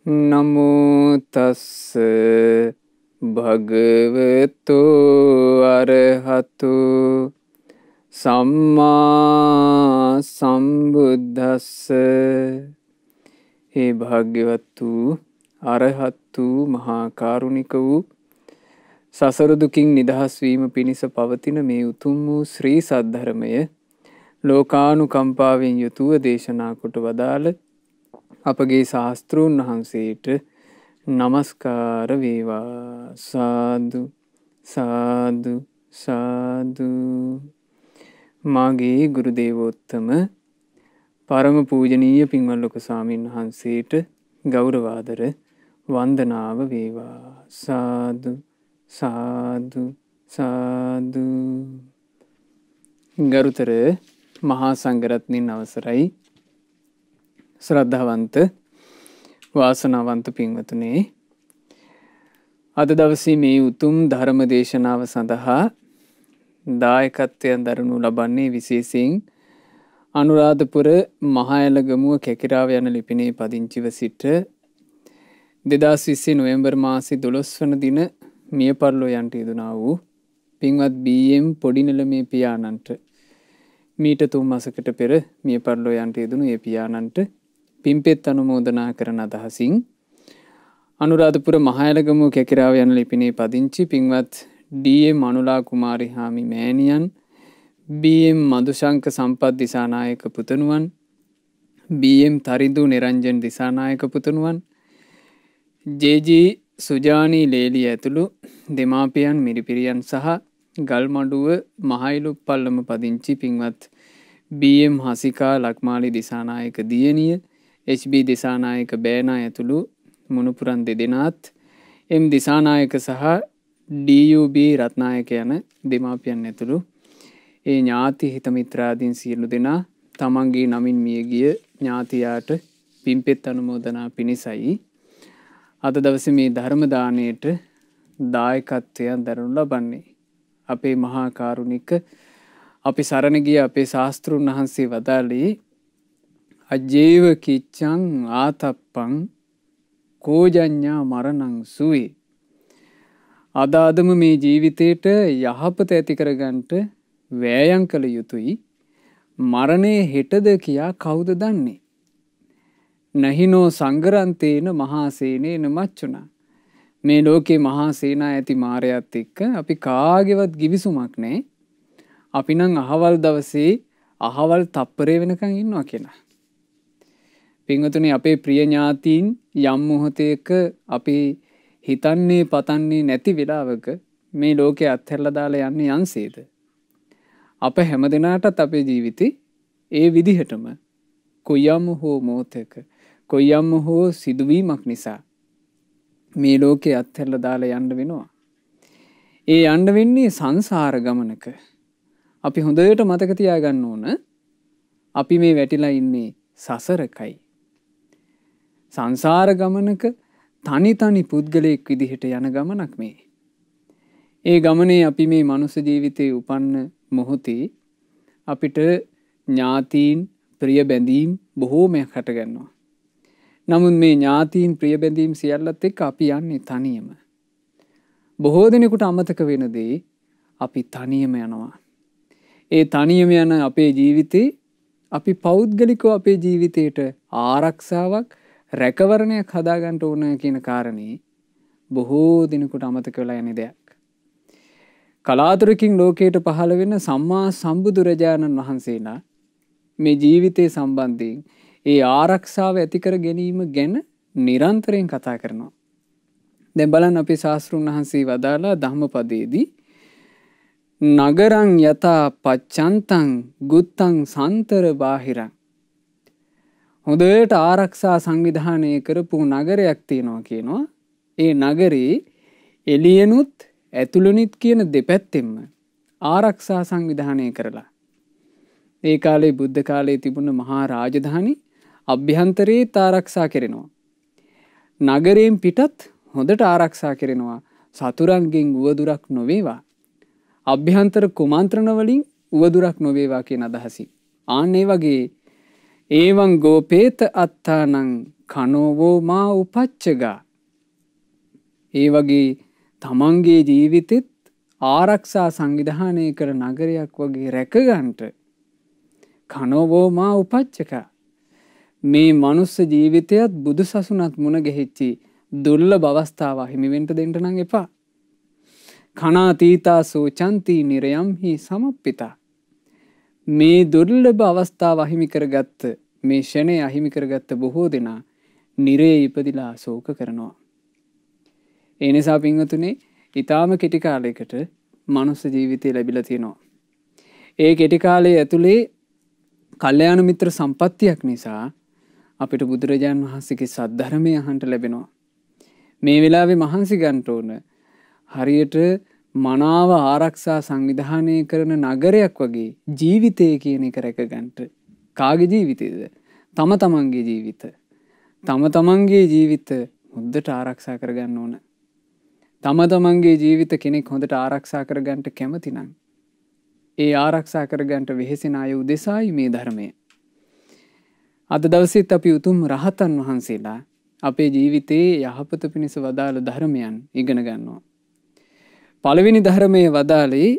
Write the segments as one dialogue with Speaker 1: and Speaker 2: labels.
Speaker 1: නමෝ තස්ස භගවතු අරහතු සම්මා සම්බුද්දස්ස. ඒ භාග්‍යවතු අරහතු මහා කාරුණික වූ සසර දුකින් නිදහස් වීම පිණිස පවතින මේ උතුම් වූ ශ්‍රී සද්ධර්මය ලෝකානුකම්පාවෙන් යුතුව දේශනා කොට වදාළ අපගේ ශාස්තෘන් වහන්සේට නමස්කාර වේවා. සාදු සාදු සාදු. මාගේ ගුරු දේවෝත්තම පරම පූජනීය පින්වත් ලොකු ස්වාමීන් වහන්සේට ගෞරවාදර වන්දනාව වේවා. සාදු සාදු සාදු. ගරුතර මහා සංඝරත්නයන් අවසරයි. ශ්‍රද්ධාවන්ත වාසනාවන්ත පින්වතුනේ, අද දවසේ මේ උතුම් ධර්ම දේශනාව සඳහා දායකත්වයෙන් දරනු ලබන්නේ විශේෂයෙන් අනුරාධපුර මහඇලගමුව කැකිරාව යන ලිපිනේ පදිංචිව සිට 2020 නොවැම්බර් මාසේ 12 වන දින මිය පරලෝ යන්ට යෙදුනා වූ පින්වත් BM පොඩිනෙලමේ පියාණන්ට මීට 3 මාසකට පෙර මිය පරලෝ යන්ට යෙදුණු ඒ පියාණන්ට පින්පෙත් අනුමෝදනා කරන අදහසින් අනුරාධපුර මහඇලගමුව කැකිරාව යන ලිපිනේ පදිංචි පින්වත් DM අනුලා කුමාරි හාමි මෑණියන්, BM මදුශංක සම්පත් දිසානායක පුතණුවන්, BM තරිදු නිරංජන් දිසානායක පුතණුවන්, JG සුජානී ලේලිය ඇතුළු දෙමාපියන් මිරිපිරියන් සහ ගල්මඩුව මහයිලුප්පල්ලම පදිංචි පින්වත් BM හසිකා ලක්මාලි දිසානායක දියණිය, HB දිසානායක බෑනා ඇතුළු මුණුපුරන් දෙදෙනාත්, M දිසානායක සහ DUB රත්නායක යන දෙමාපියන් ඇතුළු ඒ ඥාති හිත මිත්‍රාදීන් සියලු දෙනා තමන්ගේ නමින් මියගිය ඥාතියාට පින්පෙත් අනුමෝදනා පිණිසයි අද දවසේ මේ ධර්ම දාණයට දායකත්වයෙන් දරනු ලබන්නේ. අපේ මහා කාරුණික අපි සරණ ගිය අපේ ශාස්තෘන් වහන්සේ වදාළේ අජේව කිච්ඡං ආතප්පං කෝජඤ්ඤා මරණං සුවේ. අදාදම මේ ජීවිතේට යහපත ඇති කරගන්නට වෑයම් කළ යුතුයි. මරණය හෙටද කියා කවුද දන්නේ? නහිනෝ සංගරන්තේන මහා සේනේන මච්චුනා. මේ ලෝකේ මහා සේනා ඇති මාරයත් එක්ක අපි කාගේවත් ගිවිසුමක් නැහැ. අපි නම් අහවල් දවසේ අහවල් තප්පරේ වෙනකන් ඉන්නවා කියලා. පින්වතුනි, අපේ ප්‍රිය ඥාතීන් යම් මොහොතයක අපි හිතන්නේ පතන්නේ නැති වෙලාවක මේ ලෝකේ අත්හැරලා දාලා යන්නේ යන්සේද? අප හැමදෙනාටත් අපේ ජීවිතේ ඒ විදිහටම කොයම් හෝ මොහොතක කොයම් හෝ සිදුවීමක් නිසා මේ ලෝකේ අත්හැරලා දාලා යන්න වෙනවා. ඒ යන්න වෙන්නේ සංසාර ගමනක. අපි හොඳට මතක තියාගන්න ඕන, අපි මේ වැටිලා ඉන්නේ සසරකයි. සංසාර ගමනක තනි පුද්ගලයෙක් විදිහට යන ගමනක් මේ. ඒ ගමනේ අපි මේ මනුස්ස ජීවිතේ උපන්න මොහොතේ අපිට ඥාතීන් ප්‍රිය බැඳීම් බොහෝමයක් හටගන්නවා. නමුත් මේ ඥාතීන් ප්‍රිය බැඳීම් සියල්ලත් එක්ක අපි යන්නේ තනියම. බොහෝ දෙනෙකුට අමතක වෙන දේ අපි තනියම යනවා. ඒ තනියම යන අපේ ජීවිතේ අපි පෞද්ගලිකව අපේ ජීවිතේට ආරක්ෂාවක් රැකවරණයක් හදාගන්න ඕන කියන කාරණේ බොහෝ දිනකට අමතක වෙලා යන දෙයක්. කලාතුරකින් ලෝකයට පහළ වෙන සම්මා සම්බුදුරජාණන් වහන්සේලා මේ ජීවිතේ සම්බන්ධයෙන් ඒ ආරක්ෂාව ඇති කර ගැනීම ගැන නිරන්තරයෙන් කතා කරනවා. දැන් බලන්න අපේ ශාස්ත්‍රඥ වහන්සේ වදාලා ධම්මපදයේදී නගරං යතා පච්චන්තං ගුත්තං සන්තර බාහිරං. හොඳට ආරක්ෂා සංවිධානය කරපු නගරයක් තියෙනවා කියනවා. ඒ නගරේ එළියනුත් ඇතුළනුත් කියන දෙපැත්තෙම ආරක්ෂා සංවිධානය කරලා. ඒ කාලේ බුද්ධ කාලේ තිබුණ මහා රාජධානි අභ්‍යන්තරේත් ආරක්ෂා කරනවා. නගරයෙන් පිටත් හොඳට ආරක්ෂා කරනවා. සතුරන්ගෙන් උවදුරක් නොවේවා. අභ්‍යන්තර කුමන්ත්‍රණ වලින් උවදුරක් නොවේවා කියන අදහසින්. ආන් ඒ වගේ ඒවං ගෝපේත අත්තානං කනෝවෝ මා උපච්චගා. ඒ වගේ තමන්ගේ ජීවිතෙත් ආරක්ෂා සංවිධානය කර නගරයක් වගේ රැකගන්ට කනෝවෝ මා උපච්චකා. මේ මනුස්ස ජීවිතයත් බුදු සසුනත් මුණ ගැහිච්චි දුර්ලභ අවස්ථාව හිමිවෙන්ට දෙන්න නම් එපා. කනාතීතා සෝචන්ති නිරයම්හි සමප්පිතා. මේ දුර්ලභ අවස්ථාව අහිමි කරගත්ත මේ ෂණය අහිමි කරගත්ත බොහෝ දෙනා නිරේ ඉපදිලා ශෝක කරනවා. ඒ නිසා පින්වතුනි ඊටාම කෙටි කාලයකට මනුස්ස ජීවිතය ලැබිලා තියෙනවා. ඒ කෙටි කාලයේ ඇතුලේ කල්යාණ මිත්‍ර සම්පත්තියක් නිසා අපිට බුදුරජාන් වහන්සේගේ සද්ධර්මය අහන්න ලැබෙනවා. මේ වෙලාවේ මහන්සි ගන්න ඕන හරියට මනාව ආරක්ෂා සංවිධානය කරන නගරයක් වගේ ජීවිතය කියන එක රැකගන්නට. කාගේ ජීවිතේද? තම තමන්ගේ ජීවිත. තම තමන්ගේ ජීවිත හොඳට ආරක්ෂා කරගන්න ඕන. තම තමන්ගේ ජීවිත කෙනෙක් හොඳට ආරක්ෂා කරගන්නට කැමති නම් ඒ ආරක්ෂා කරගන්නට වෙහෙසෙන අය උදෙසායි මේ ධර්මය. අද දවසේත් අපි උතුම් රහතන් වහන්සේලා අපේ ජීවිතයේ යහපත පිණිස වදාළ ධර්මයන් ඉගෙන ගන්නවා. පළවෙනි ධර්මයේ වදාළේ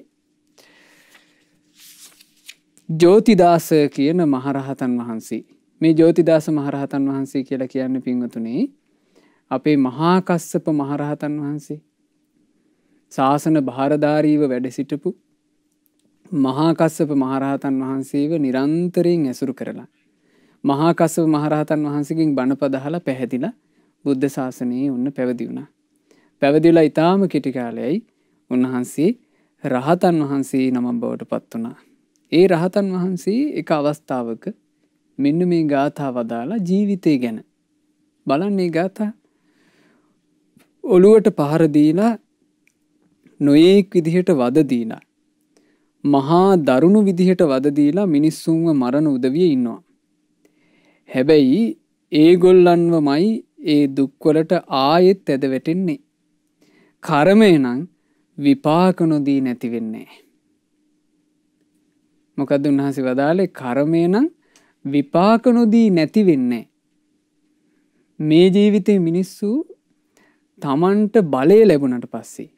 Speaker 1: ජෝතිදාස කියන මහරහතන් වහන්සේ. මේ ජෝතිදාස මහරහතන් වහන්සේ කියලා කියන්නේ පින්වතුනි අපේ මහා කස්සප මහරහතන් වහන්සේ. ශාසන භාරධාරීව වැඩ සිටපු මහා කස්සප මහරහතන් වහන්සේව නිරන්තරයෙන් ඇසුරු කරලා මහා කස්සප මහරහතන් වහන්සේගෙන් බණපද අහලා පැහැදිලා බුද්ධ ශාසනයේ උන්න පැවිදි වුණා. පැවිදිලා ඊටාම කෙටි කාලයයි උන්වහන්සේ රහතන් වහන්සේ නමක් බවට පත් වුණා. ඒ රහතන් වහන්සේ එක අවස්ථාවක මෙන්න මේ ගාථා වදාලා ජීවිතය ගැන බලන්නේ ගාථා ඔළුවට පහර දීලා නොයේක් විදිහට වද දීලා මහා දරුණු විදිහට වද දීලා මිනිස්සුන්ව මරණ උදවියේ ඉන්නවා. හැබැයි ඒගොල්ලන්වමයි ඒ දුක්වලට ආයෙත් ඇද වැටෙන්නේ. කර්මය නම් විපාක නොදී නැති වෙන්නේ. මොකද උන්වහන්සේ වදාළේ කර්මය නම් විපාක නොදී නැති වෙන්නේ. මේ ජීවිතේ මිනිස්සු තමන්ට බලය ලැබුණට පස්සේ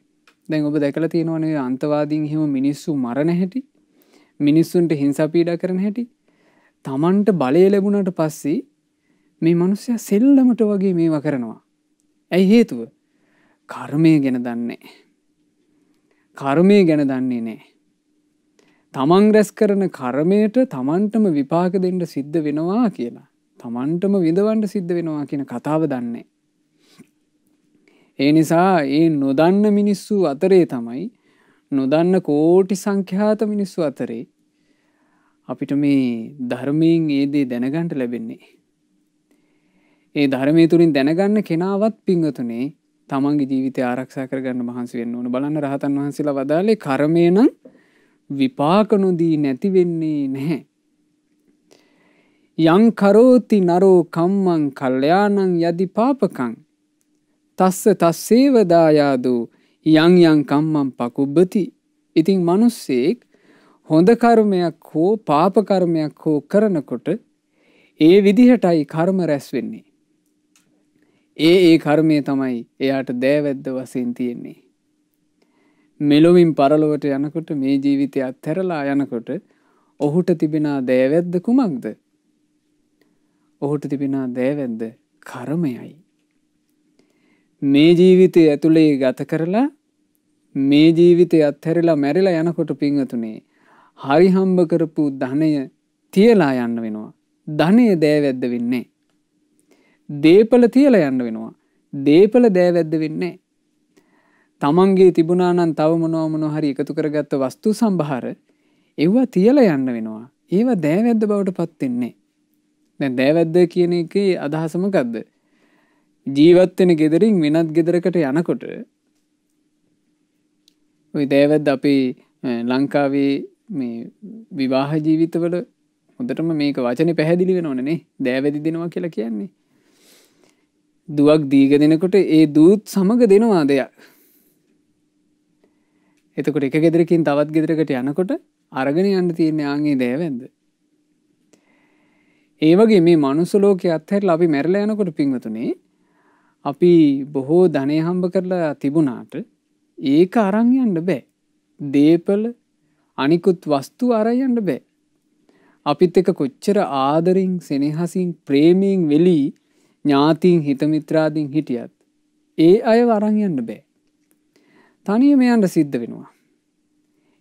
Speaker 1: දැන් ඔබ දැකලා තියෙනවනේ අන්තවාදීන් එහෙම මිනිස්සු මරණ හැටි මිනිස්සුන්ට හිංසා පීඩා කරන හැටි තමන්ට බලය ලැබුණට පස්සේ මේ මිනිස්සයා සෙල්ලමට වගේ මේවා කරනවා. ඇයි හේතුව? කර්මය ගැන දන්නේ. කර්මය ගැන දන්නේ නැහැ. තමන් රැස් කරන කර්මයට තමන්ටම විපාක දෙන්න සිද්ධ වෙනවා කියලා. තමන්ටම විඳවන්න සිද්ධ වෙනවා කියන කතාව දන්නේ. ඒ නිසා ඒ නොදන්න මිනිස්සු අතරේ තමයි නොදන්න කෝටි සංඛ්‍යාත මිනිස්සු අතරේ අපිට මේ ධර්මයෙන් ඒ දේ දැනගන්න ලැබෙන්නේ. ඒ ධර්මයේ තුලින් දැනගන්න කෙනාවත් පින්වතුනේ තමන්ගේ ජීවිතය ආරක්ෂා කරගන්න මහන්සි වෙන්න ඕන. බලන්න රහතන් වහන්සේලා වදාළේ කර්මය නම් විපාක නොදී නැති වෙන්නේ නැහැ. යං කරෝති නරෝ කම්මං කල්යාණං යදි පාපකං තස්ස තස්සේව දායාදු යං යං කම්මං පකුබ්බති. ඉතින් මිනිස්සෙක් හොඳ කර්මයක් හෝ පාප කර්මයක් හෝ කරනකොට ඒ විදිහටයි කර්ම රැස් වෙන්නේ. ඒ කර්මය තමයි එයාට දෑවැද්ද වශයෙන් තියෙන්නේ. මෙලොවින් පරලොවට යනකොට මේ ජීවිතය අත්හැරලා යනකොට ඔහුට තිබෙන දෑවැද්ද කුමක්ද? ඔහුට තිබෙන දෑවැද්ද කර්මයයි. මේ ජීවිතය ඇතුලේ ගත කරලා මේ ජීවිතය අත්හැරලා මැරිලා යනකොට පින්වතුනේ හරි හම්බ කරපු ධනය තියලා යන්න වෙනවා. ධනය දෑවැද්ද වෙන්නේ. දීපල තියලා යන්න වෙනවා. දීපල දෑවැද්ද වෙන්නේ. තමන්ගේ තිබුණා නම් තව මොනවා හරි එකතු කරගත්ත වස්තු සම්භාර ඒවා තියලා යන්න වෙනවා. ඒවා දෑවැද්ද බවට පත් වෙන්නේ. දැන් දෑවැද්ද කියන එකේ අදහස මොකද්ද? ජීවත් වෙන ගෙදරින් වෙනත් ගෙදරකට යනකොට ওই දෑවැද්ද අපේ ලංකාවේ මේ විවාහ ජීවිතවල හොඳටම මේක වචනේ පැහැදිලි වෙනවනේ නේ. දෑවැදි දෙනවා කියලා කියන්නේ. දුවක් දීග දෙනකොට ඒ දූත් සමග දෙනවා දෙයක්. එතකොට එක ගෙදරකින් තවත් ගෙදරකට යනකොට අරගෙන යන්න තියෙන ආන්ගේ දෑවැද්ද. ඒ වගේ මේ මනුස්ස ලෝකයේ අත්හැරලා අපි මැරලා යනකොට පින්වතුනි අපි බොහෝ ධනය හම්බ කරලා තිබුණාට ඒක අරන් යන්න බෑ. දීපල අනිකුත් වස්තු අරන් යන්න බෑ. අපිත් එක්ක කොච්චර ආදරින් සෙනෙහසින් ප්‍රේමයෙන් වෙලී ඥාතීන් හිත මිත්‍රාදීන් හිටියත් ඒ අයව අරන් යන්න බෑ. තනියම යන්න සිද්ධ වෙනවා.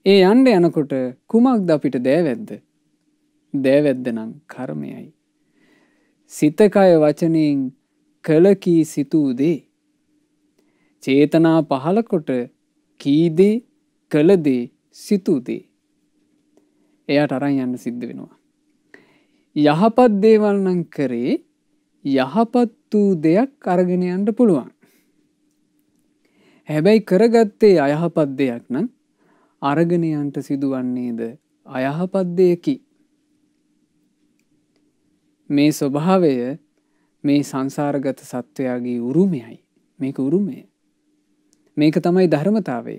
Speaker 1: ඒ යන්න යනකොට කුමක්ද අපිට දෑවැද්ද? දෑවැද්ද නම් කර්මයයි. සිත කය වචනෙන් කළ කී සිතූ දේ චේතනා පහළ කොට කී දේ කළ දේ සිතූ දේ එයාට අරන් යන්න සිද්ධ වෙනවා. යහපත් දේවල් නම් කරේ යහපත් වූ දෙයක් අරගෙන යන්න පුළුවන්. හැබැයි කරගත්තේ අයහපත් දෙයක් නම් අරගෙන යන්න සිදුවන්නේද අයහපත් දෙයකි. මේ ස්වභාවය මේ සංසාරගත සත්වයාගේ උරුමයයි. මේක උරුමය. මේක තමයි ධර්මතාවය.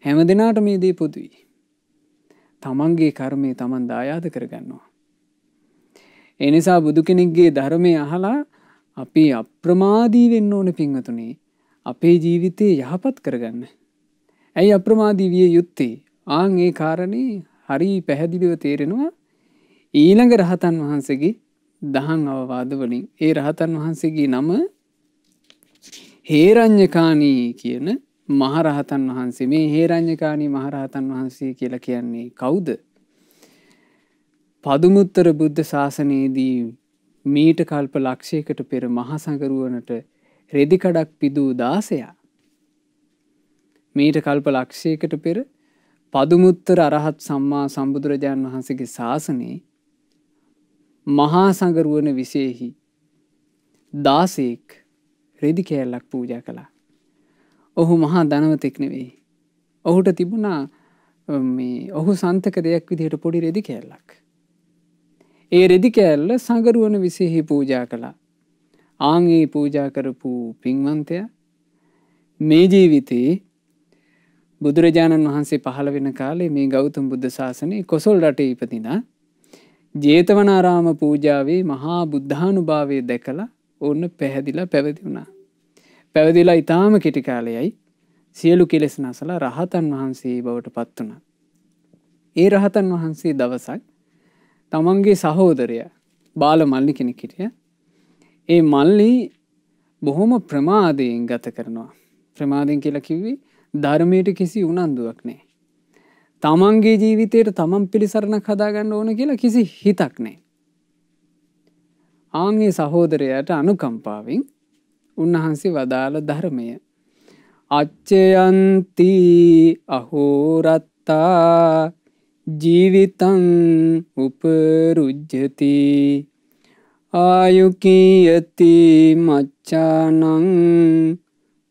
Speaker 1: හැම දිනාට මේ දේ පොදුයි. තමන්ගේ කර්මය තමන් දායාද කරගන්නවා. ඒ නිසා බුදු කෙනෙක්ගේ ධර්මය අහලා අපි අප්‍රමාදී වෙන්න ඕනේ පින්වතුනි. අපේ ජීවිතේ යහපත් කරගන්න. ඇයි අප්‍රමාදී විය යුත්තේ? ආන් ඒ කාරණේ හරි පැහැදිලිව තේරෙනවා ඊළඟ රහතන් වහන්සේගේ දහම් අවවාද වලින්. ඒ රහතන් වහන්සේගේ නම හේරඤ්ඤකාණී කියන මහරහතන් වහන්සේ. මේ හේරඤ්ඤකාණී මහරහතන් වහන්සේ කියලා කියන්නේ කවුද? පදුමුත්තර බුද්ධ ශාසනයේදී මීට කල්ප ලක්ෂයකට පෙර මහා සංඝරුවනට රෙදි කඩක් පිදූ 16. මීට කල්ප ලක්ෂයකට පෙර පදුමුත්තර අරහත් සම්මා සම්බුදුරජාණන් වහන්සේගේ ශාසනයේ මහා සංඝරුවන විශේෂෙහි 16ක් රෙදි කෑල්ලක් පූජා කළා. ඔහු මහා ධනවතෙක් නෙවෙයි. ඔහුට තිබුණා ඔහු සන්තක දෙයක් විදිහට පොඩි රෙදි කෑල්ලක්. ඒ රෙදි කෑල්ල සංඝරුවන විශේෂෙහි පූජා කළා. ආන් ඒ පූජා කරපු පින්වන්තයා මේ ජීවිතේ බුදුරජාණන් වහන්සේ පහළ වෙන කාලේ මේ ගෞතම බුද්ධ ශාසනයේ කොසල් රටේ ඉපදිනා ජේතවනාරාම පූජාවේ මහා බුද්ධානුභාවය දැකලා ඕන්න පැහැදිලා පැවිදි වුණා. පැවිදිලා ඊටාම කෙටි කාලයයි සියලු කෙලෙස් නැසලා රහතන් වහන්සේ බවට පත් වුණා. ඒ රහතන් වහන්සේ දවසක් තමන්ගේ සහෝදරයා බාල මල්ලි කෙනෙක් හිටියා. ඒ මල්ලි බොහොම ප්‍රමාදයෙන් ගත කරනවා. ප්‍රමාදයෙන් කියලා කිව්වේ ධර්මයට කිසි උනන්දුවක් නැහැ. තමන්ගේ ජීවිතේට තමන් පිළිසරණක් හදාගන්න ඕන කියලා කිසි හිතක් නැහැ. ආන්ගේ සහෝදරයාට අනුකම්පාවෙන් උන්වහන්සේ වදාළ ධර්මය අච්චයන්ති අහෝරත්තා ජීවිතං උපරුජ්ජති ආයුකීයති මච්ඡානං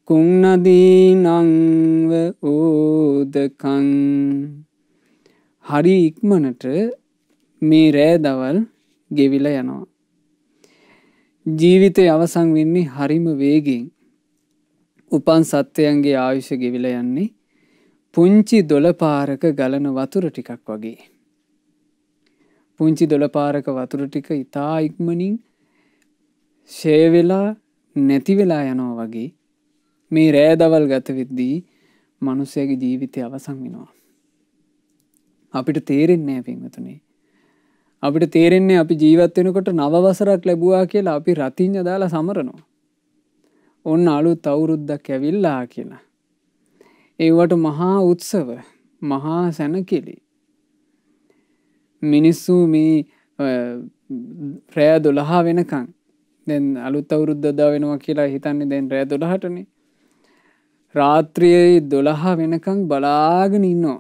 Speaker 1: කුන්නදීනංව ඕදකං. හරි ඉක්මනට මේ රෑ දවල් ගෙවිලා යනවා. ජීවිතය අවසන් වෙන්නේ හරිම වේගෙන්. උපන් සත්වයන්ගේ ආයුෂ ගෙවිලා යන්නේ පුංචි දොළපාරක ගලන වතුර ටිකක් වගේ. පුංචි දොළපාරක වතුර ටික ඉතා ඉක්මනින් ෂේ වෙලා නැති වෙලා යනවා වගේ මේ රෑ දවල් ගත වෙද්දී මිනිසයාගේ ජීවිතය අවසන් වෙනවා. අපිට තේරෙන්නේ නැහැ පින්වතුනි. අපිට තේරෙන්නේ අපි ජීවත් වෙනකොට නව වසරක් ලැබුවා කියලා අපි රතිඤ්ඤ දාලා සමරනවා. ඔන්න අලුත් අවුරුද්දක් ඇවිල්ලා කියලා. ඒවට මහා උත්සව, මහා සැනකෙලි. මිනිස්සු මේ රෑ 12 වෙනකන් දැන් අලුත් අවුරුද්ද දා වෙනවා කියලා හිතන්නේ දැන් රෑ 12ටනේ. රාත්‍රියේ 12 වෙනකන් බලාගෙන ඉන්නවා.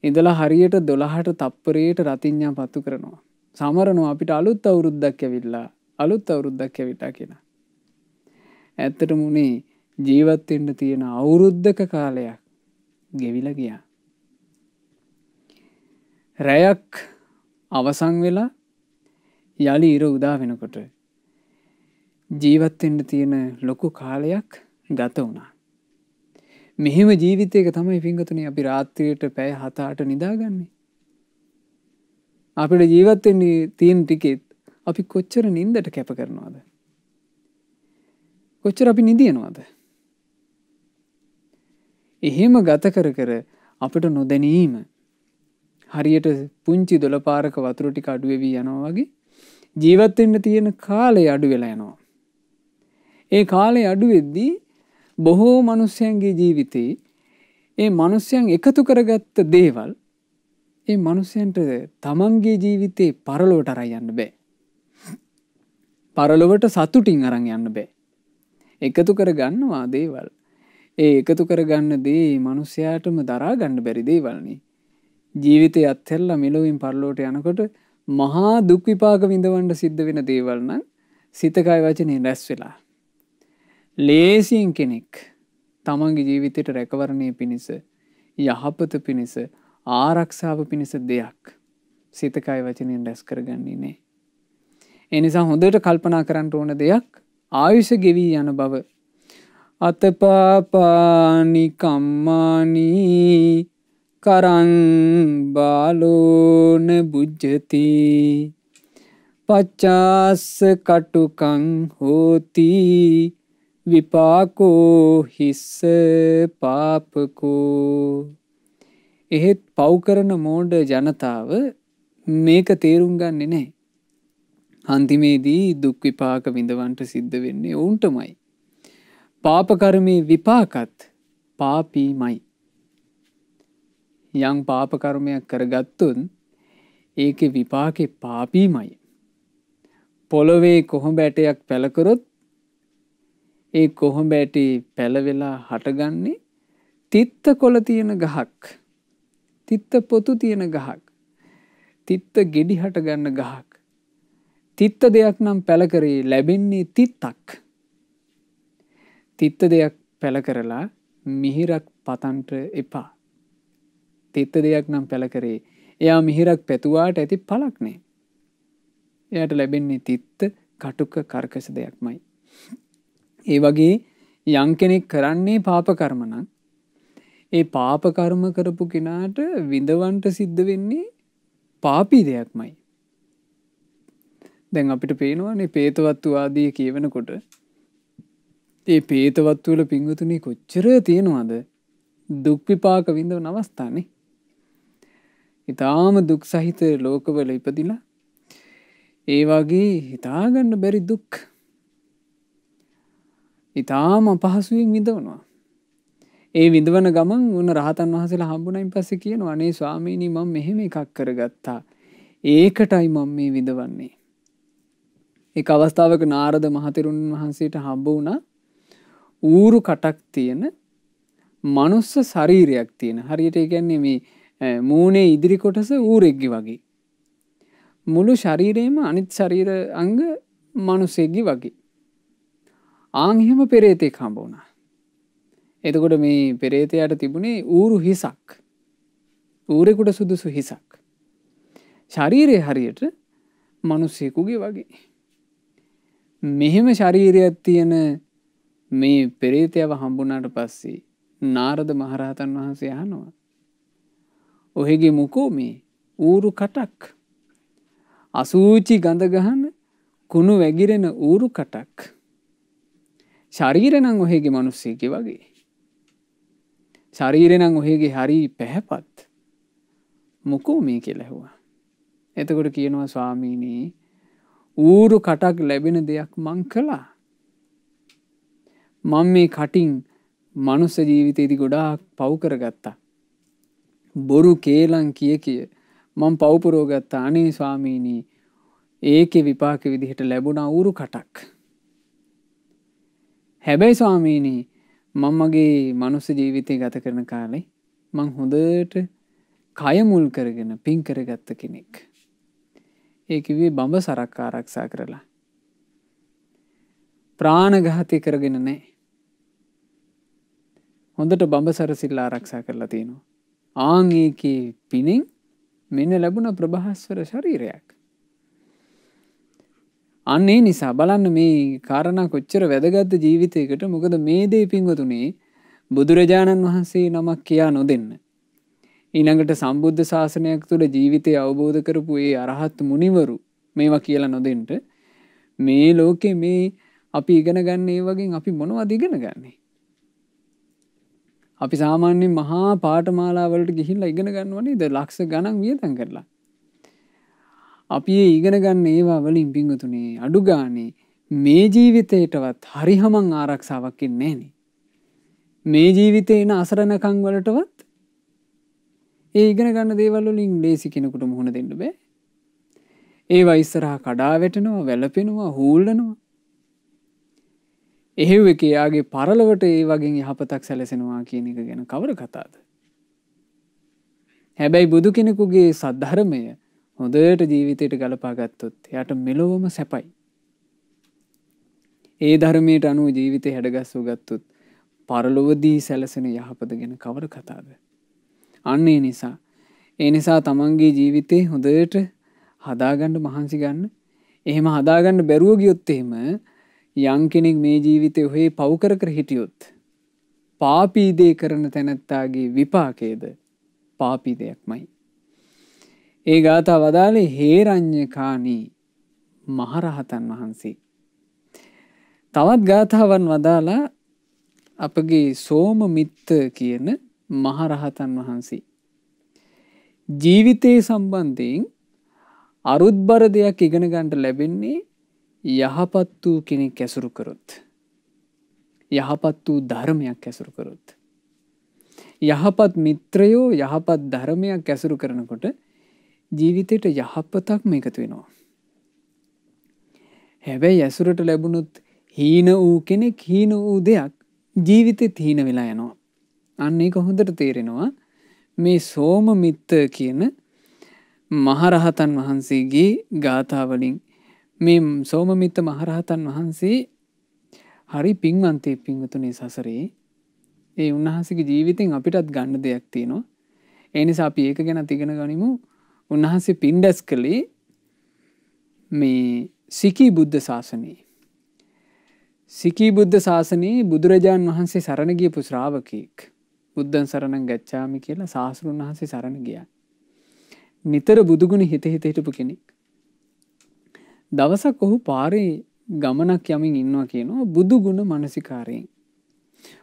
Speaker 1: ඉඳලා හරියට 12ට තප්පරයට රතිඤ්ඤා පත්තු කරනවා. සමරනවා අපිට අලුත් අවුරුද්දක් ඇවිල්ලා, අලුත් අවුරුද්දක් ඇවිල්ලා කියලා. ඇත්තටම උනේ ජීවත් වෙන්න තියෙන අවුරුද්දක කාලයක් ගෙවිලා ගියා. රැයක් අවසන් වෙලා යලි ඉර උදා වෙනකොට ජීවත් වෙන්න තියෙන ලොකු කාලයක් ගත වුණා. මෙහෙම ජීවිතයක තමයි පින්වතුනි අපි රාත්‍රියට පැය 7-8 නිදාගන්නේ. අපිට ජීවත් වෙන්න තියෙන ටිකෙත් අපි කොච්චර නින්දට කැප කරනවද? කොච්චර අපි නිදිනවද? එහෙම ගත කර කර අපිට නොදැනීම හරියට පුංචි දොළ පාරක වතුර ටික අඩු වෙවි යනවා වගේ ජීවත් වෙන්න තියෙන කාලය අඩු වෙලා යනවා. ඒ කාලය අඩු වෙද්දී බොහෝ මිනිස්යන්ගේ ජීවිතේ ඒ මිනිස්යන් එකතු කරගත්ත දේවල් ඒ මිනිස්යන්ට තමන්ගේ ජීවිතේ පරලොවට අරන් යන්න බෑ. පරලොවට සතුටින් අරන් යන්න බෑ. එකතු කර ගන්නවා දේවල්. ඒ එකතු කර ගන්න දේ මිනිස්යාටම දරා ගන්න බැරි දේවල්නේ. ජීවිතය අත්හැරලා මෙලොවින් පරලොවට යනකොට මහා දුක් විපාක විඳවන්න සිද්ධ වෙන දේවල් නම් සිත කය වචනේ රැස් වෙලා. ලේසියෙන් කෙනෙක් තමන්ගේ ජීවිතයට රැකවරණය පිණිස යහපත පිණිස ආරක්ෂාව පිණිස දෙයක් සිත කය වචනෙන් රැස් කරගන්නේ නැහැ. ඒ නිසා හොඳට කල්පනා කරන්න ඕන දෙයක් ආයුෂ ගෙවි යන බව. අතපාපානි කම්මානි කරං බාලෝන බුජ්ජති පච්චාස්ස කටුකං හෝති විපාකෝ හිස්ස පාපකෝ. එහෙත් පව් කරන මෝඩ ජනතාව මේක තේරුම් ගන්නේ නැහැ. අන්තිමේදී දුක් විපාක විඳවන්නට සිද්ධ වෙන්නේ ඔවුන්ටමයි. පාප කර්මයේ විපාකත් පාපීමයි. යම් පාප කර්මයක් කරගත්තොත් ඒකේ විපාකේ පාපීමයි. පොළවේ කොහොඹ ඇටයක් පැල කරොත් ඒ කොහොඹ ඇටේ පැල වෙලා හටගන්නේ තිත්ත කොළ තියෙන ගහක්. තිත්ත පොතු තියෙන ගහක්. තිත්ත ගෙඩි හට ගන්න ගහක්. තිත්ත දෙයක් නම් පැල කරේ ලැබෙන්නේ තිත්තක්. තිත්ත දෙයක් පැල කරලා මිහිරක් පතන්ට එපා. තිත්ත දෙයක් නම් පැල කරේ එයා මිහිරක් පැතුවාට ඇති පළක් නෑ. එයාට ලැබෙන්නේ තිත්ත කටුක කර්කශ දෙයක්මයි. ඒ වගේ යම් කෙනෙක් කරන්නේ පාප කර්ම නම් ඒ පාප කර්ම කරපු කෙනාට විඳවන්ට සිද්ධ වෙන්නේ පාපී දෙයක්මයි. දැන් අපිට පේනවානේ පේතවත්තු ආදී කියවෙනකොට ඒ පේතවත්තු වල පිංගුතුනි කොච්චර තියෙනවද දුක් විපාක විඳවන අවස්ථානේ. ඊටාම දුක් සහිත ලෝකවල ඉපදිලා ඒ වගේ හිතාගන්න බැරි දුක් ඊටාම අපහසුයෙන් විඳවනවා. ඒ විඳවන ගමන් උන රහතන් වහන්සේලා හම්බුනයින් පස්සේ කියනවා අනේ ස්වාමීනි මම මෙහෙම එකක් කරගත්තා. ඒකටයි මම මේ විඳවන්නේ. එක අවස්ථාවක නාරද මහතෙරුන් වහන්සේට හම්බ වුණා ඌරු කටක් තියෙන මනුස්ස ශරීරයක් තියෙන. හරියට ඒ කියන්නේ මේ මූණේ ඉදිරි කොටස ඌරෙක්ගේ වගේ. මුළු ශරීරේම අනිත් ශරීර අංග මනුස්සෙක්ගේ වගේ. ආන් එහෙම පෙරේතෙක් හම්බ වුණා. එතකොට මේ පෙරේතයාට තිබුණේ ඌරු හිසක්. ඌරෙකුට සුදුසු හිසක්. ශරීරය හරියට මනුස්සයෙකුගේ වගේ. මෙහෙම ශරීරයක් තියෙන මේ පෙරේතයව හම්බුනාට පස්සේ නාරද මහරහතන් වහන්සේ අහනවා ඔහෙගේ මොකෝ මේ ඌරු කටක් අසූචි ගඳ ගහන කුණු වැగిරෙන ඌරු කටක් ශරීරය නම් ඔහෙගේ මිනිස්සෙක්ගේ වගේ ශරීරය නම් ඔහෙගේ හරි පැහැපත් මොකෝ මේ කියලා ඇහුවා. එතකොට කියනවා ස්වාමීනි ඌරු කටක් ලැබෙන දෙයක් මං කළා. මම මේ කටින් මනුස්ස ජීවිතේදී ගොඩාක් පව් කරගත්තා. බොරු කේලම් කිය මම පව් පුරව ගත්තා. අනේ ස්වාමීනි ඒකේ විපාක විදිහට ලැබුණා ඌරු කටක්. හැබැයි ස්වාමීනි මම මගේ මනුස්ස ජීවිතය ගත කරන කාලේ මං හොඳට කය මුල් කරගෙන පින් කරගත්ත කෙනෙක්. ඒ කිව්වේ බඹ සරක් ආරක්ෂා කරලා. ප්‍රාණඝාතය කරගෙන නැහැ. හොඳට බඹසර සිල් ආරක්ෂා කරලා තියෙනවා. ආන් ඒකේ පිනෙන් මෙන්න ලැබුණ ප්‍රභාස්වර ශරීරයක්. අන්න ඒ නිසා බලන්න මේ කාරණා කොච්චර වැදගත් ජීවිතයකට. මොකද මේ දේ පින්වතුනි බුදුරජාණන් වහන්සේ නමක් කියා නොදෙන්න ඊළඟට සම්බුද්ධ ශාසනයක් තුළ ජීවිතය අවබෝධ කරපු ඒ අරහත් මුනිවරු මේවා කියලා නොදෙන්න මේ ලෝකේ මේ අපි ඉගෙන ගන්න ඒ වගේ අපි මොනවද ඉගෙන ගන්නේ? අපි සාමාන්‍යයෙන් මහා පාඨමාලාවලට ගිහිල්ලා ඉගෙන ගන්නවා නේද? ලක්ෂ ගණන් වියදම් කරලා. අපි ඉගෙන ගන්න ඒවා වලින් පිංගුතුනේ අඩු ගානේ මේ ජීවිතේටවත් හරිහමං ආරක්ෂාවක් ඉන්නේ නැහනේ. මේ ජීවිතේ එන අසරණකම් වලටවත් ඒ ඉගෙන ගන්න දේවල් වලින් ලේසි කෙනෙකුට මුහුණ දෙන්න බෑ. ඒවා ඉස්සරහා කඩා වැටෙනවා, වැළපෙනවා, හූල්ලනවා. එහෙව් එකේ යාගේ පරලොවට ඒ වගේ යහපතක් සැලසෙනවා කියන එක ගැන කවර කතාවද? හැබැයි බුදු කෙනෙකුගේ සද්ධර්මය හොඳට ජීවිතයට ගලපා ගත්තොත් එයාට මෙලොවම සැපයි. ඒ ධර්මයට අනුව ජීවිතේ හැඩගස්සව ගත්තොත් පරලොවදී සැලසෙන යහපත ගැන කවර කතාවද? අන්න ඒ නිසා තමන්ගේ ජීවිතේ හොඳට හදාගන්න මහන්සි ගන්න. එහෙම හදාගන්න බැරුව ගියොත් එහෙම යම් කෙනෙක් මේ ජීවිතේ ඔහේ පව් කර කර හිටියොත් පාපී දේ කරන තැනැත්තාගේ විපාකයේද පාපී දෙයක්මයි. ඒ ගාථා වදාලේ හේරඤ්ඤකාණී මහරහතන් වහන්සේ. තවත් ගාථාවන් වදාලා අපගේ සෝමමිත්ත කියන මහරහතන් වහන්සේ ජීවිතේ සම්බන්ධයෙන් අරුත්බර දෙයක් ඉගෙන ගන්නට ලැබෙන්නේ යහපත් වූ කෙනෙක් ඇසුරු කරොත්, යහපත් වූ ධර්මයක් ඇසුරු කරොත්. යහපත් මිත්‍රයෝ යහපත් ධර්මයක් ඇසුරු කරනකොට ජීවිතේට යහපතක්ම එකතු වෙනවා. හැබැයි ඇසුරට ලැබුණොත් හීන වූ කෙනෙක් හීන වූ දෙයක් ජීවිතෙත් හීන වෙලා යනවා. අන්න ඒක හොඳට තේරෙනවා මේ සෝමමිත්ත කියන මහරහතන් වහන්සේගේ ගාථාවලින්. මේ සෝමමිත්ත මහරහතන් වහන්සේ හරි පින්වන්තේ පින්වතුනේ සසරේ. ඒ උන්වහන්සේගේ ජීවිතෙන් අපිටත් ගන්න දෙයක් තියෙනවා. ඒ නිසා අපි ඒක ගැන ඉගෙන ගනිමු. උන්වහන්සේ පින්ඩස් කළේ මේ සිකී බුද්ධ ශාසනයේ. සිකී බුද්ධ ශාසනයේ බුදුරජාන් වහන්සේ සරණ ගියපු ශ්‍රාවකෙක්. බුද්ධං සරණං ගච්ඡාමි කියලා ශාස්ත්‍රුන් වහන්සේ සරණ ගියා. නිතර බුදුගුණ හිත හිටපු කෙනෙක්. දවසක් ඔහු පාරේ ගමනක් යමින් ඉන්නවා කියනවා බුදුගුණ මානසිකාරයෙන්.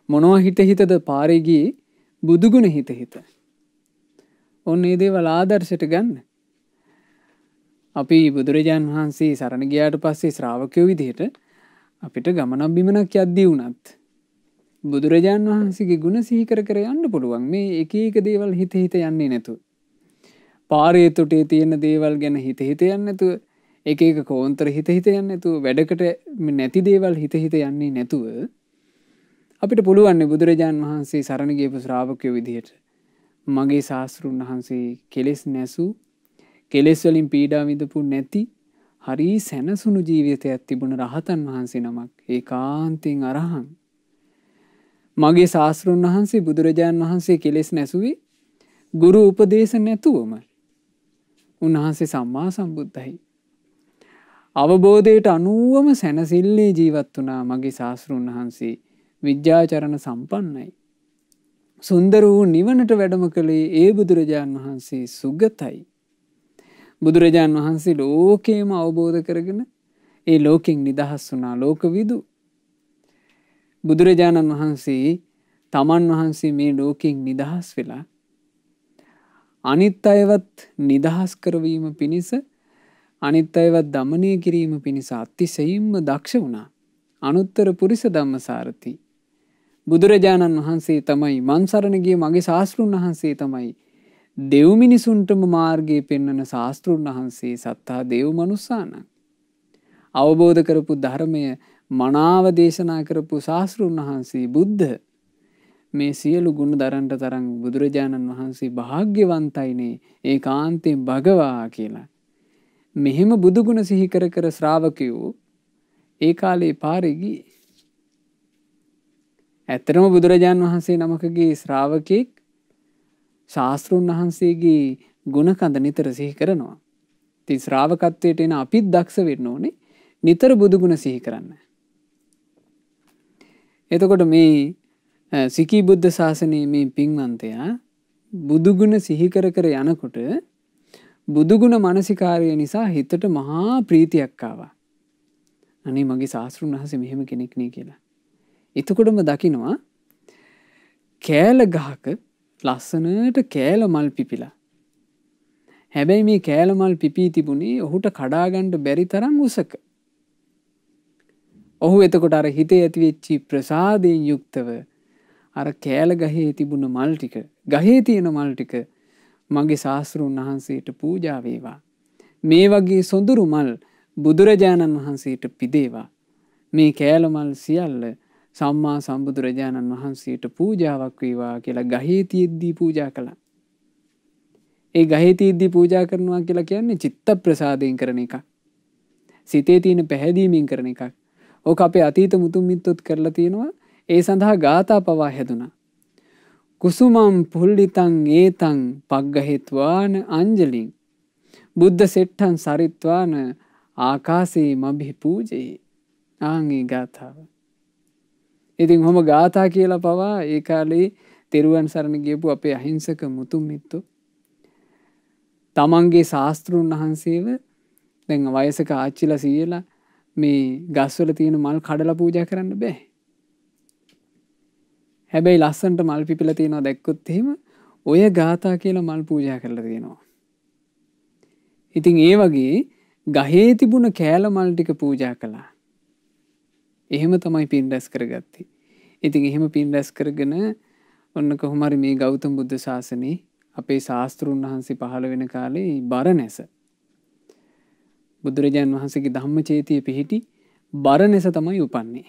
Speaker 1: මොනවා හිතද පාරේ ගියේ බුදුගුණ හිත. ඔන්න ඒ දේවල් ආදර්ශයට ගන්න. අපි බුදුරජාන් වහන්සේ සරණ ගියාට පස්සේ ශ්‍රාවකයෝ විදිහට අපිට ගමනක් බිමනක් යද්දී වුණත් බුදුරජාන් වහන්සේගේ ගුණ සිහි කර කර යන්න පුළුවන්. මේ එක එක දේවල් හිත යන්නේ නැතුව. පාරේ තොටේ තියෙන දේවල් ගැන හිත යන්නේ නැතුව, එක එක කෝන්තර හිත යන්නේ නැතුව, වැඩකට නැති දේවල් හිත යන්නේ නැතුව අපිට පුළුවන් බුදුරජාන් වහන්සේ සරණ ගියපු ශ්‍රාවකයෝ විදිහට මගේ ශාස්ත්‍රුන් වහන්සේ කෙලෙස් නැසූ, කෙලෙස් වලින් පීඩා විඳපු නැති හරි සැනසුණු ජීවිතයක් තිබුණ රහතන් වහන්සේ නමක්. ඒකාන්තයෙන් අරහං. මගේ ශාස්ත්‍රුන් වහන්සේ බුදුරජාන් වහන්සේ කෙලෙස් නැසුවේ ගුරු උපදේශ නැතුවම. උන්වහන්සේ සම්මා සම්බුද්ධයි. අවබෝධයට අනුවම සැනසෙල්ලේ ජීවත් වුණා මගේ ශාස්ත්‍රුන් වහන්සේ. විද්‍යාචරණ සම්පන්නයි. සුන්දර වූ නිවනට වැඩම කළේ ඒ බුදුරජාන් වහන්සේ සුගතයි. බුදුරජාන් වහන්සේ ලෝකේම අවබෝධ කරගෙන ඒ ලෝකෙන් නිදහස් වුණා. ලෝකවිදු. බුදුරජාණන් වහන්සේ තමන් වහන්සේ මේ ලෝකෙන් නිදහස් වෙලා අනිත් අයවත් නිදහස් කරවීම පිණිස, අනිත් අයවත් දමනය කිරීම පිණිස අතිශයින්ම දක්ෂ වුණා. අනුත්තර පුරිස ධම්මසාරති. බුදුරජාණන් වහන්සේ තමයි මන් සරණ ගිය මගේ ශාස්ත්‍රුන් වහන්සේ තමයි දෙව් මිනිසුන්ටම මාර්ගය පෙන්වන ශාස්ත්‍රුන් වහන්සේ. සත්තා දේව මනුස්සාන. අවබෝධ කරපු ධර්මය මනාව දේශනා කරපු ශාස්ත්‍රුන් වහන්සේ බුද්ධ. මේ සියලු ගුණ දරන්ට තරම් බුදුරජාණන් වහන්සේ භාග්‍යවන්තයිනේ. ඒකාන්තයෙන් භගවා කියලා. මෙහෙම බුදුගුණ සිහි කර කර ශ්‍රාවකයෝ ඒ කාලේ පාරේ ගියේ. ඇත්තටම බුදුරජාණන් වහන්සේ නමකගේ ශ්‍රාවකෙක් ශාස්ත්‍රුන් වහන්සේගේ ගුණ කඳ නිතර සිහි කරනවා. ඉතින් ශ්‍රාවකත්වයට එන අපිත් දක්ෂ වෙන්න ඕනේ නිතර බුදුගුණ සිහි කරන්න. එතකොට මේ සිකී බුද්ධ ශාසනයේ මේ පින්වන්තයා බුදුගුණ සිහි කර කර යනකොට බුදුගුණ මානසිකාරය නිසා හිතට මහා ප්‍රීතියක් ආවා. අනේ මගේ ශාස්ත්‍රුන් වහන්සේ මෙහෙම කෙනෙක් නේ කියලා. එතකොටම දකිනවා කෑල ගහක ලස්සනට කෑල මල් පිපිලා. හැබැයි මේ කෑල මල් පිපී තිබුණේ ඔහුට කඩාගන්න බැරි තරම් උසක. ඔහු එතකොට අර හිතේ ඇතිවෙච්චි ප්‍රසාදයෙන් යුක්තව අර කෑල ගහේ තිබුණ මල් ටික, ගහේ තියෙන මල් ටික මගේ ශාස්ත්‍රුන් වහන්සේට පූජා වේවා. මේ වගේ සොඳුරු මල් බුදුරජාණන් වහන්සේට පිදේවා. මේ කෑල මල් සියල්ල සම්මා සම්බුදුරජාණන් වහන්සේට පූජාවක් වේවා කියලා ගහේ තියෙද්දී පූජා කළා. ඒ ගහේ තියෙද්දී පූජා කරනවා කියලා කියන්නේ චිත්ත ප්‍රසාදයෙන් කරන එකක්. සිතේ තියෙන පැහැදීමෙන් කරන එකක්. ඕක අපේ අතීත මුතුන් මිත්තොත් කරලා තියෙනවා. ඒ සඳහා ගාථා පවා හැදුනා. කුසුමම් පුල්ලිතං ඒතං පග්ගහෙත්වාන අංජලින් බුද්ධ සෙට්ටං සරිත්වාන ආකාසේ මබි පූජේ. ආන්ගේ ගාථාව. ඉතින් හොම ගාථා කියලා පවා ඒ කාලේ තෙරුවන් සරණ ගියපු අපේ අහිංසක මුතුන් මිත්තෝ තමන්ගේ ශාස්ත්‍රුන් වහන්සේව දැන් වයසක ආච්චිලා සීයලා මේ ගස්වල තියෙන මල් කඩලා පූජා කරන්න බෑ. හැබැයි ලස්සනට මල් පිපිලා තියෙනවා දැක්කොත් එහෙම ඔය ගාථා කියලා මල් පූජා කරලා තියෙනවා. ඉතින් ඒ වගේ ගහේ තිබුණ කෑල මල් ටික පූජා කළා. එහෙම තමයි පින් රැස් කරගත්තේ. ඉතින් එහෙම පින් රැස් කරගෙන ඔන්න කොහොම හරි මේ ගෞතම බුද්ධ ශාසනේ අපේ ශාස්ත්‍රුන් වහන්සේ පහළ වෙන කාලේ බරණැස බුදුරජාන් වහන්සේගේ ධම්මචේතිය පිහිටි බරණැස තමයි උපන්නේ.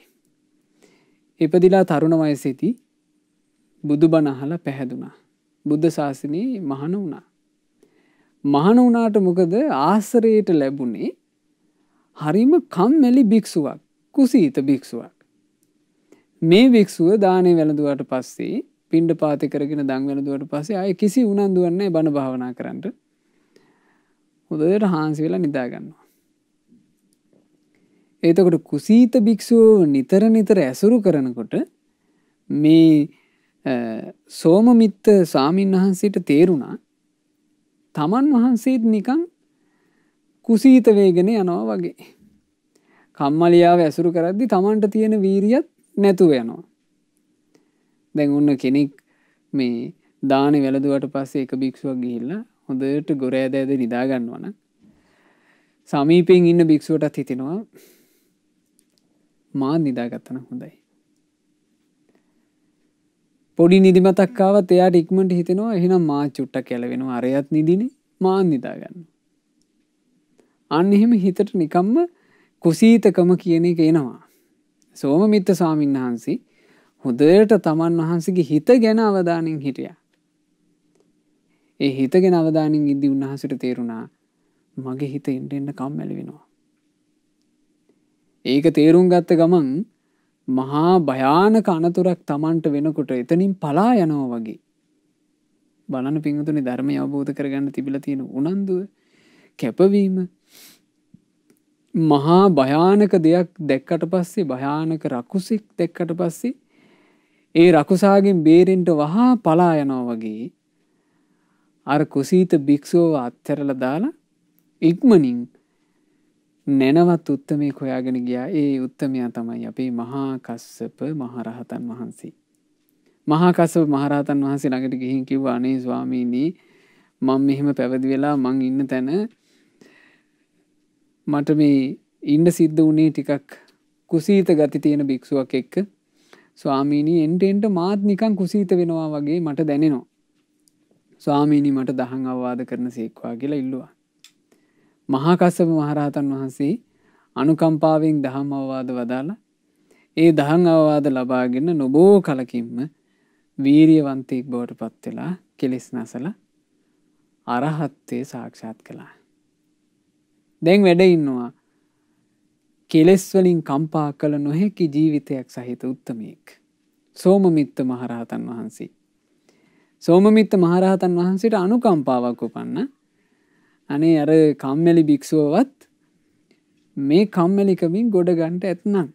Speaker 1: ඉපදිලා තරුණ වයසේදී බුදුබණ අහලා පැහැදුනා. බුද්ධ ශාසනේ මහාන වුණා. මහාන වුණාට මොකද ආශ්‍රයයට ලැබුණේ හරිම කම්මැලි භික්ෂුවක්, කුසීත භික්ෂුවක්. මේ භික්ෂුව දානේ වැළඳුවාට පස්සේ පිණ්ඩපාත කරගෙන දන් වැළඳුවාට පස්සේ ආයේ කිසි උනන්දුවක් නැහැ බණ භාවනා කරන්න. හොඳට හාන්සි වෙලා නිදා ගන්නවා. එතකොට කුසීත භික්ෂුව නිතර නිතර ඇසුරු කරනකොට මේ සෝමමිත්ත ස්වාමීන් වහන්සේට තේරුණා තමන් වහන්සේත් නිකන් කුසීත වේගනේ යනවා වගේ. කම්මලියාව ඇසුරු කරද්දි තමන්ට තියෙන වීරියත් නැතුව යනවා. දැන් ඔන්න කෙනෙක් මේ දානේ වැළඳුවාට පස්සේ එක භික්ෂුවක් ගිහිල්ලා හොඳට ගොර ඇද ඇද නිදා ගන්නවා නම් සමීපයෙන් ඉන්න භික්ෂුවටත් හිතෙනවා මා නිදාගත්තා නම් හොඳයි. පොඩි නිදිමතක් ආවත් එයාට ඉක්මනට හිතෙනවා එහෙනම් මා චුට්ටක් කැලවෙනවා අරයත් නිදිනේ මා නිදා ගන්නවා. අන්න එහෙම හිතට නිකම්ම කුසීතකම කියන එක එනවා. සෝමමිත්ත ස්වාමීන් වහන්සේ හොඳට තමන් වහන්සේගේ හිත ගැන අවධානයෙන් හිටියා. ඒ හිත ගැන අවධානයෙන් ඉඳි උන්වහන්සේට තේරුණා මගේ හිත එන්න එන්න කම්මැලි වෙනවා. ඒක තේරුම් ගත්ත ගමන් මහා භයානක අනතුරක් තමන්ට වෙනකොට එතනින් පලා යනවා වගේ. බලන්න පින්වතුනි ධර්මය අවබෝධ කරගන්න තිබිලා තියෙන උනන්දුව, කැපවීම මහා භයානක දෙයක් දැක්කට පස්සේ භයානක රකුසෙක් දැක්කට පස්සේ ඒ රකුසාගෙන් බේරෙන්න වහා පලා යනවා වගේ අර කුසීත භික්ෂුව අත්හැරලා දාලා ඉක්මනින් නැනවත් උත්තමයෙක් හොයාගෙන ගියා. ඒ උත්තමයා තමයි අපේ මහා කස්සප මහරහතන් වහන්සේ. මහා කස්සප මහරහතන් වහන්සේ ළඟට ගිහින් කිව්වා අනේ ස්වාමීනි මම මෙහෙම පැවිදි වෙලා මං ඉන්න තැන මට මේ ඉන්න සිද්ධ වුණේ ටිකක් කුසීත ගති තියෙන භික්ෂුවක් එක්ක. ස්වාමීනි එන්ට මාත් නිකන් කුසීත වෙනවා වගේ මට දැනෙනවා. ස්වාමීනි මට දහම් අවවාද කරන සේක්වා කියලා ඉල්ලුවා. මහා කස්සප මහරහතන් වහන්සේ අනුකම්පාවෙන් දහම් අවවාද වදාලා ඒ දහම් අවවාද ලබාගෙන නොබෝ කලකින්ම වීරියවන්තයෙක් බවට පත් වෙලා කෙලෙස් නැසලා අරහත්ත්වයේ සාක්ෂාත් කළා. දැන් වැඩ ඉන්නවා කෙලෙස් වලින් කම්පා කළ නොහැකි ජීවිතයක් සහිත උත්තමයෙක්. සෝමමිත්ත මහරහතන් වහන්සේ. සෝමමිත්ත මහරහතන් වහන්සේට අනුකම්පාවක් උපන්න. අනේ අර කම්මැලි භික්ෂුවවත් මේ කම්මැලිකමින් ගොඩ ගන්නට ඇතනම්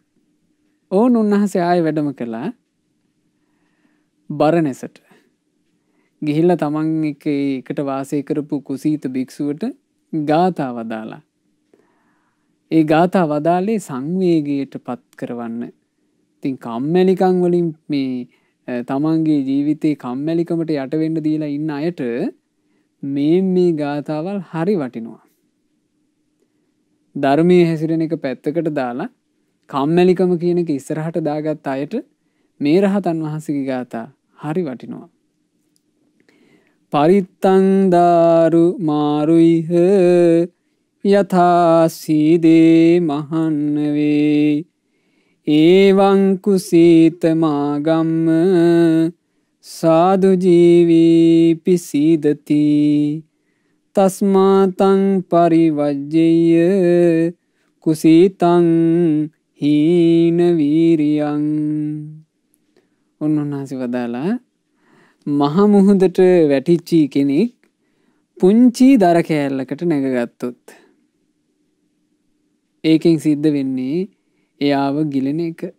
Speaker 1: ඕන් උන්වහන්සේ ආයෙ වැඩම කළා බරණැසට. ගිහිල්ලා තමන් එකට වාසය කරපු කුසීත භික්ෂුවට ගාථා වදාලා. ඒ ගාථා වදාලේ සංවේගයට පත් කරවන්න. ඉතින් කම්මැලිකම් වලින් මේ තමන්ගේ ජීවිතේ කම්මැලිකමට යට වෙන්න දීලා ඉන්න අයට මේ ගාථාවල් හරි වටිනවා. ධර්මයේ හැසිරෙන එක පැත්තකට දාලා කම්මැලිකම කියන එක ඉස්සරහට දාගත් අයට මේ රහතන් වහන්සේගේ ගාථා හරි වටිනවා. පරිත්තං දාරු මාරුයිහ යථා සීදේ මහන්නවේ ඒවං කුසීත මාගම්ම සාදු ජීවී පිසීදති තස්මාතං පරිවජ්ජය කුසීතං හීන වීරියං. උන්වහන්සේ වදාලා මහ මුහුදට වැටිච්චි කෙනෙක් පුංචි දර කෑල්ලකට නැගගත්තොත් ඒකෙන් සිද්ධ වෙන්නේ එයාව ගිලෙන එක.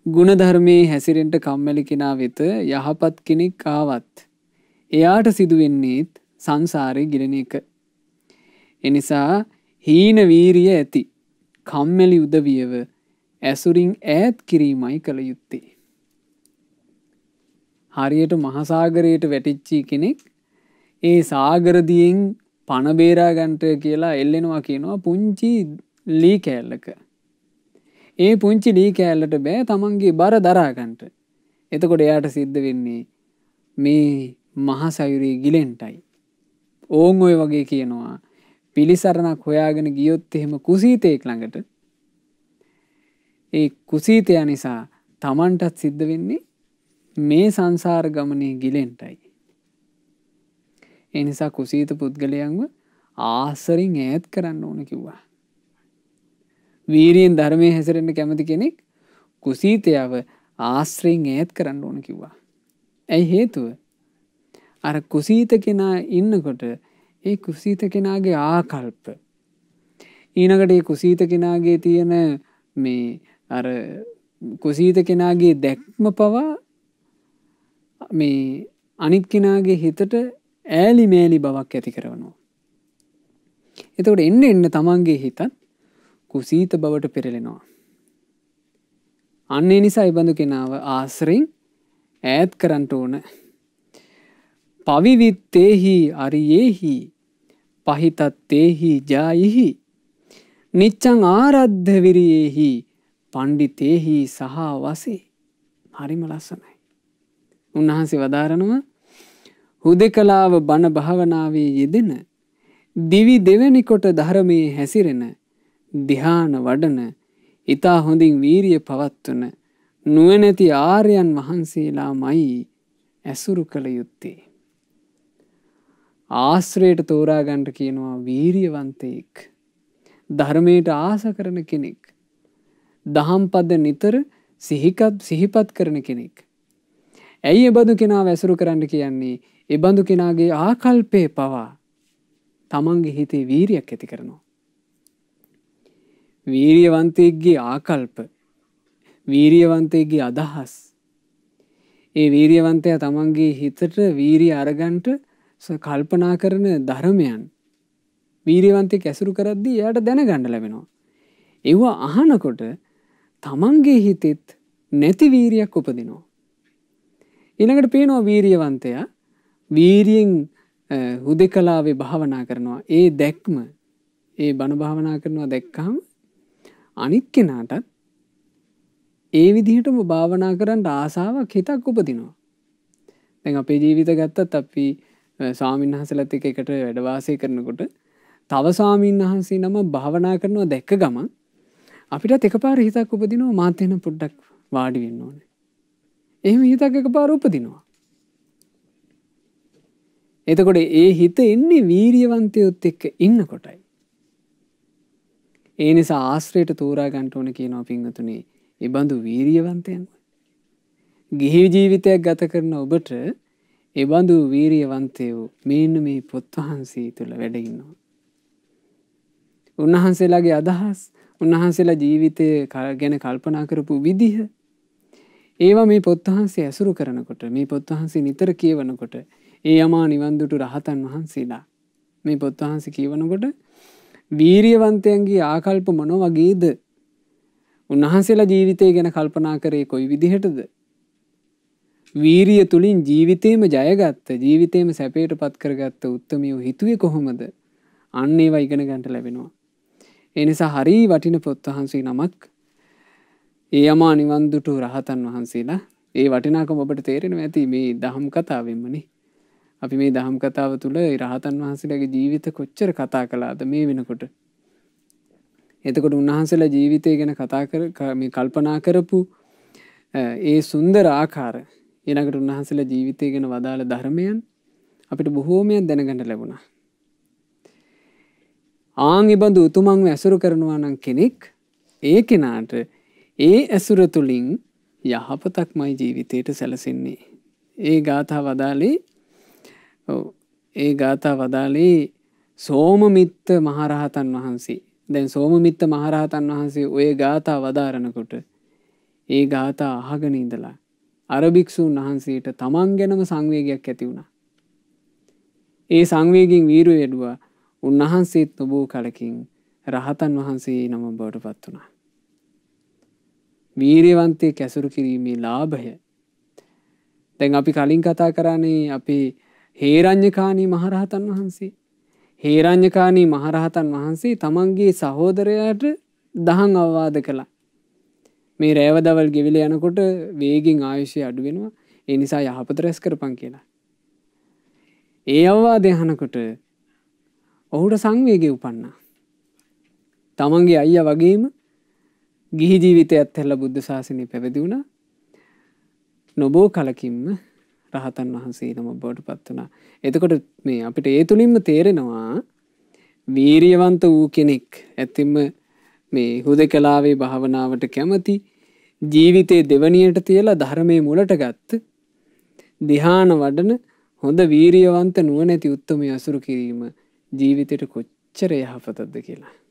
Speaker 1: ගුණධර්මයේ හැසිරෙන්න කම්මැලි කෙනා වෙත යහපත් කෙනෙක් ආවත් එයාට සිදු වෙන්නේ සංසාරේ ගිලෙන එක. එනිසා හීන වීරිය ඇති කම්මැලි උදවියව ඇසුරින් ඈත් කිරීමයි කළ යුත්තේ. හරියට මහසාගරයට වැටිච්චි කෙනෙක් ඒ සාගරදියෙන් පණ බේරා ගන්නට කියලා එල්ලෙනවා කියනවා පුංචි ලී කෑල්ලක. ඒ පුංචි ලී කෑල්ලට බෑ තමන්ගේ බර දරා ගන්නට. එතකොට එයාට සිද්ධ වෙන්නේ මේ මහසයුරේ ගිලෙන්ටයි. ඕන් ඔය වගේ කියනවා පිළිසරණක් හොයාගෙන ගියොත් එහෙම කුසීතයෙක් ළඟට ඒ කුසීතය නිසා තමන්ටත් සිද්ධ වෙන්නේ මේ සංසාර ගමනේ ගිලෙන්ටයි. ඒ නිසා කුසීත පුද්ගලයන්ව ආසරින් ඈත් කරන්න ඕන කිව්වා. වීරියෙන් ධර්මයේ හැසිරෙන්න කැමති කෙනෙක් කුසීතයව ආශ්‍රයෙන් ඈත් කරන්න ඕන කිව්වා. ඇයි හේතුව? අර කුසීත කෙනා ඉන්නකොට ඒ කුසීත කෙනාගේ ආකල්ප ඊනකට ඒ කුසීත කෙනාගේ තියෙන මේ අර කුසීත කෙනාගේ දැක්ම පවා මේ අනිත් කෙනාගේ හිතට ඈලි මෑලි බවක් ඇති කරනවා. එතකොට එන්න තමන්ගේ හිතත් කුසීත බවට පෙරලෙනවා. අන්න ඒ නිසා ඒ බඳු කෙනාව ආශ්‍රයෙන් ඈත් කරන්න ඕන. පවිවිත්තේහි අරියේහි පහිතත්තේහි ජායිහි නිච්ඡං ආරද්ධ විරියේහි පණ්ඩිතේහි සහ වසේ. හරිම ලස්සනයි. උන්වහන්සේ වදාරනවා හුදෙකලාව බණ භාවනාවේ යෙදෙන දිවි දෙවැනි කොට ධර්මයේ හැසිරෙන ධ්‍යාන වඩන ඊතා හොඳින් වීරිය පවත්වන නුවණැති ආර්යයන් වහන්සේලාමයි ඇසුරු කළ යුත්තේ. ආශ්‍රයට තෝරා ගන්න කියනවා වීරියවන්තයෙක්, ධර්මයට ආස කරන කෙනෙක්, දහම් පද නිතර සිහිපත් කරන කෙනෙක්. ඇයි ඒ බඳු කෙනාව ඇසුරු කරන්න කියන්නේ? ඒ බඳු කෙනාගේ ආකල්පේ පවා තමන්ගේ හිතේ වීරියක් ඇති කරනවා. වීරියවන්තයෙක්ගේ ආකල්ප, වීරියවන්තයෙක්ගේ අදහස්, ඒ වීරියවන්තයා තමන්ගේ හිතට වීරිය අරගන්ට කල්පනා කරන ධර්මයන් වීරියවන්තයෙක් ඇසුරු කරද්දී එයාට දැනගන්න ලැබෙනවා. ඒව අහනකොට තමන්ගේ හිතෙත් නැති වීරියක් උපදිනවා. ඊළඟට පේනවා වීරියවන්තයා වීරියෙන් හුදෙකලාවේ භාවනා කරනවා. ඒ දැක්ම, ඒ බණ භාවනා කරනවා දැක්කහම අනිත් කෙනාටත් ඒ විදිහටම භාවනා කරන්න ආසාවක් හිතක් උපදිනවා. දැන් අපේ ජීවිත ගත්තත් අපි ස්වාමීන් වහන්සේලාත් එකට වැඩ වාසය කරනකොට තව ස්වාමීන් වහන්සේ නම භාවනා කරනවා දැක්ක ගමන් අපිටත් එකපාර හිතක් උපදිනවා මාත් එන පොඩ්ඩක් වාඩි වෙන්න ඕනේ. එහෙම හිතක් එකපාර උපදිනවා. එතකොට ඒ හිත එන්නේ වීරියවන්තයොත් එක්ක ඉන්නකොටයි. ඒ නිසා ආශ්‍රයට තෝරා ගන්න ඕන කියනවා පින්වතුනි. ඒ බඳු වීරියවන්තයන්. ගිහි ජීවිතයක් ගත කරන ඔබට ඒ බඳු වීරියවන්තයෝ මේන්න මේ පොත් වහන්සේ තුල වැඩ ඉන්නවා. උන්වහන්සේලාගේ අදහස්, උන්වහන්සේලා ජීවිතය ගැන කල්පනා කරපු විදිහ, ඒවා මේ පොත් වහන්සේ ඇසුරු කරනකොට මේ පොත් වහන්සේ නිතර කියවනකොට ඒ යමා නිවන් දුටු රහතන් වහන්සේලා මේ පොත් වහන්සේ කියවනකොට වීරියවන්තයන්ගේ ආකල්ප මොන වගේද? උන්වහන්සේලා ජීවිතය ගැන කල්පනා කරේ කොයි විදිහටද? වීරිය තුලින් ජීවිතේම ජයගත්ත ජීවිතේම සැපයට පත් කරගත්ත උත්තමියෝ හිතුවේ කොහොමද? අන්න ඒවා ඉගෙන ගන්න ලැබෙනවා. ඒ නිසා හරි වටින පොත් වහන්සේ නමක් ඒ යමා නිවන් දුටු රහතන් වහන්සේලා. ඒ වටිනාකම ඔබට තේරෙනවා ඇති මේ දහම් කතාවෙන්මනේ. අපි මේ දහම් කතාව තුළ රහතන් වහන්සේලාගේ ජීවිත කොච්චර කතා කළාද මේ වෙනකොට. එතකොට උන්වහන්සේලා ජීවිතය ගැන මේ කල්පනා කරපු ඒ සුන්දර ආකාර ඊළඟට උන්වහන්සේලා ජීවිතය ගැන වදාළ ධර්මයන් අපිට බොහෝමයක් දැනගන්න ලැබුණා. ආන්ිබඳු උතුමන්ව ඇසුරු කරනවා නම් කෙනෙක් ඒ කෙනාට ඒ ඇසුර තුලින් යහපතක්මයි ජීවිතයට සැලසෙන්නේ. ඒ ගාථා වදාලේ සෝමමිත්ත මහරහතන් වහන්සේ. දැන් සෝමමිත්ත මහරහතන් වහන්සේ ඔය ගාථා වදාරනකොට ඒ ගාථා අහගෙන ඉඳලා අර භික්ෂුන් වහන්සේට තමන් ගැනම සංවේගයක් ඇති වුණා. ඒ සංවේගයෙන් වීරිය වැඩුවා. උන්වහන්සේත් නොබෝ කලකින් රහතන් වහන්සේ නම බවට පත් වුණා. වීරියවන්තයෙක් ඇසුරු කිරීමේ ලාභය. දැන් අපි කලින් කතා කරන්නේ අපේ හේරඤ්ඤකාණී මහරහතන් වහන්සේ. හේරඤ්ඤකාණී මහරහතන් වහන්සේ තමන්ගේ සහෝදරයාට දහම් අවවාද කළා. මේ රෑවදවල් ගෙවිලා යනකොට වේගෙන් ආයුෂය අඩු වෙනවා. ඒ නිසා යහපත රැස් කරපන් කියලා. ඒ අවවාදය අහනකොට ඔහුට සංවේගය උපන්නා. තමන්ගේ අයියා වගේම ගිහි ජීවිතයත් හැල බුද්ධ ශාසනය පැවිදි වුණා. නොබෝ කලකින්ම රහතන් වහන්සේ නම බවට පත් වුණා. එතකොට මේ අපිට ඒ තුලින්ම තේරෙනවා වීරියවන්ත වූ කෙනෙක් ඇතින්ම මේ හුදකලාවේ භාවනාවට කැමති ජීවිතේ දෙවණියට තියලා ධර්මයේ මුලට ගත්ත ධ්‍යාන වඩන හොඳ වීරියවන්ත නුවණැති උත්තමය අසුරු කිරීම ජීවිතයට කොච්චර යහපතක්ද කියලා.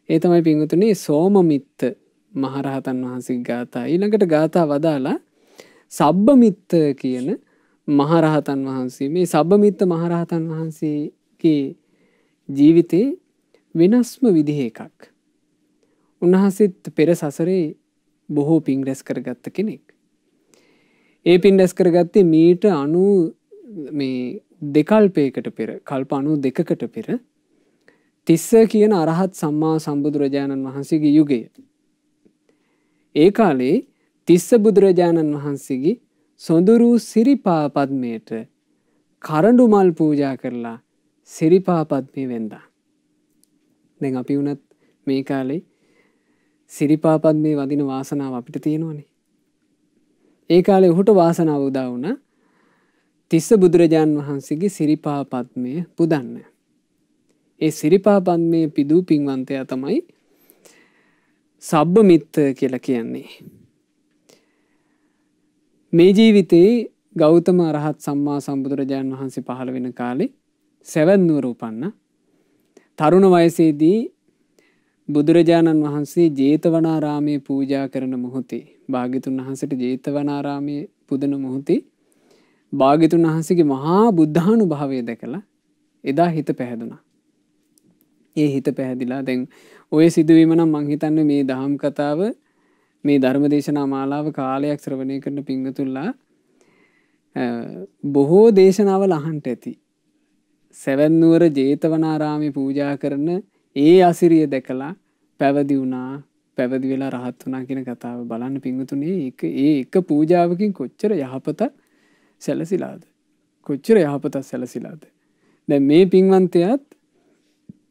Speaker 1: ඒ තමයි පින්වතුනි සෝමමිත්ත මහරහතන් වහන්සේගේ ගාථා. ඊළඟට ගාථා වදාලා සබ්බමිත්ත කියන මහරහතන් වහන්සේ. මේ සබ්බමිත්ත මහරහතන් වහන්සේගේ ජීවිතේ වෙනස්ම විදිහ එකක්. උන්වහන්සේත් පෙර සසරේ බොහෝ පින් රැස් කරගත්ත කෙනෙක්. ඒ පින් රැස් කරගත්තේ මීට 92 පෙර, කල්ප 92කට පෙර තිස්ස කියන අරහත් සම්මා සම්බුදුරජාණන් වහන්සේගේ යුගය. ඒ කාලේ තිස්ස බුදුරජාණන් වහන්සේගේ සොඳුරු සිරිපා පද්මයට කරඬු මල් පූජා කරලා සිරිපා පද්මේ වෙන්දා. දැන් අපි වුණත් මේ කාලේ සිරිපා පද්මේ වදින වාසනාව අපිට තියෙනවනේ. ඒ කාලේ ඔහුට වාසනාව උදා වුණා තිස්ස බුදුරජාණන් වහන්සේගේ සිරිපා පද්මය පුදන්න. ඒ සිරිපා පද්මේ පිදූ පින්වන්තයා තමයි සබ්බමිත්ත කියලා කියන්නේ. මේ ජීවිතේ ගෞතම අරහත් සම්මා සම්බුදුරජාණන් වහන්සේ පහළ වෙන කාලේ සෙවැන් නුවර උපන්නා. තරුණ වයසේදී බුදුරජාණන් වහන්සේ ජේතවනාරාමයේ පූජා කරන මොහොතේ භාග්‍යතුන් වහන්සේට ජේතවනාරාමයේ පුදන මොහොතේ භාග්‍යතුන් වහන්සේගේ මහා බුද්ධානුභාවය දැකලා එදා හිත පැහැදුනා. ඒ හිත පැහැදිලා දැන් ඔය සිදුවීම නම් මං හිතන්නේ මේ දහම් කතාව මේ ධර්මදේශනා මාලාව කාලයක් ශ්‍රවණය කරන පින්වතුන්ලා බොහෝ දේශනාවල අහන්න ඇති. සෙවැන් නුවර ජේතවනාරාමයේ පූජා කරන ඒ අසිරිය දැකලා පැවිදි වුණා, පැවිදි වෙලා රහත් වුණා කියන කතාව බලන්න පින්වතුනි. ඒක පූජාවකින් කොච්චර යහපතක් සැලසිලාද? කොච්චර යහපතක් සැලසිලාද? දැන් මේ පින්වන්තයාත්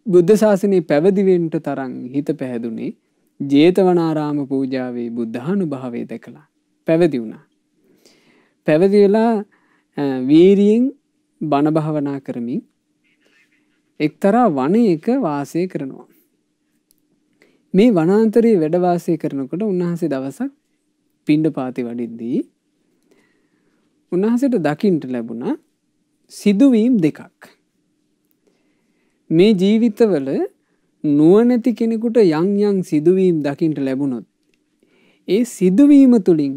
Speaker 1: බුද්ධ ශාසනයේ පැවිදි වෙන්න තරම් හිත පැහැදුනේ ජේතවනාරාම පූජාවේ බුද්ධානුභාවය දැකලා පැවිදි වුණා. පැවිදි වෙලා වීරියෙන් බණ භාවනා කරමින් එක්තරා වනයක වාසය කරනවා. මේ වනාන්තරයේ වැඩ වාසය කරනකොට උන්වහන්සේ දවසක් පිණ්ඩපාතේ වඩිද්දී උන්වහන්සේට දකින්න ලැබුණා සිදුවීම් දෙකක්. මේ ජීවිතවල නුවණැති කෙනෙකුට යම් යම් සිදුවීම් දකින්න ලැබුණොත් ඒ සිදුවීම තුලින්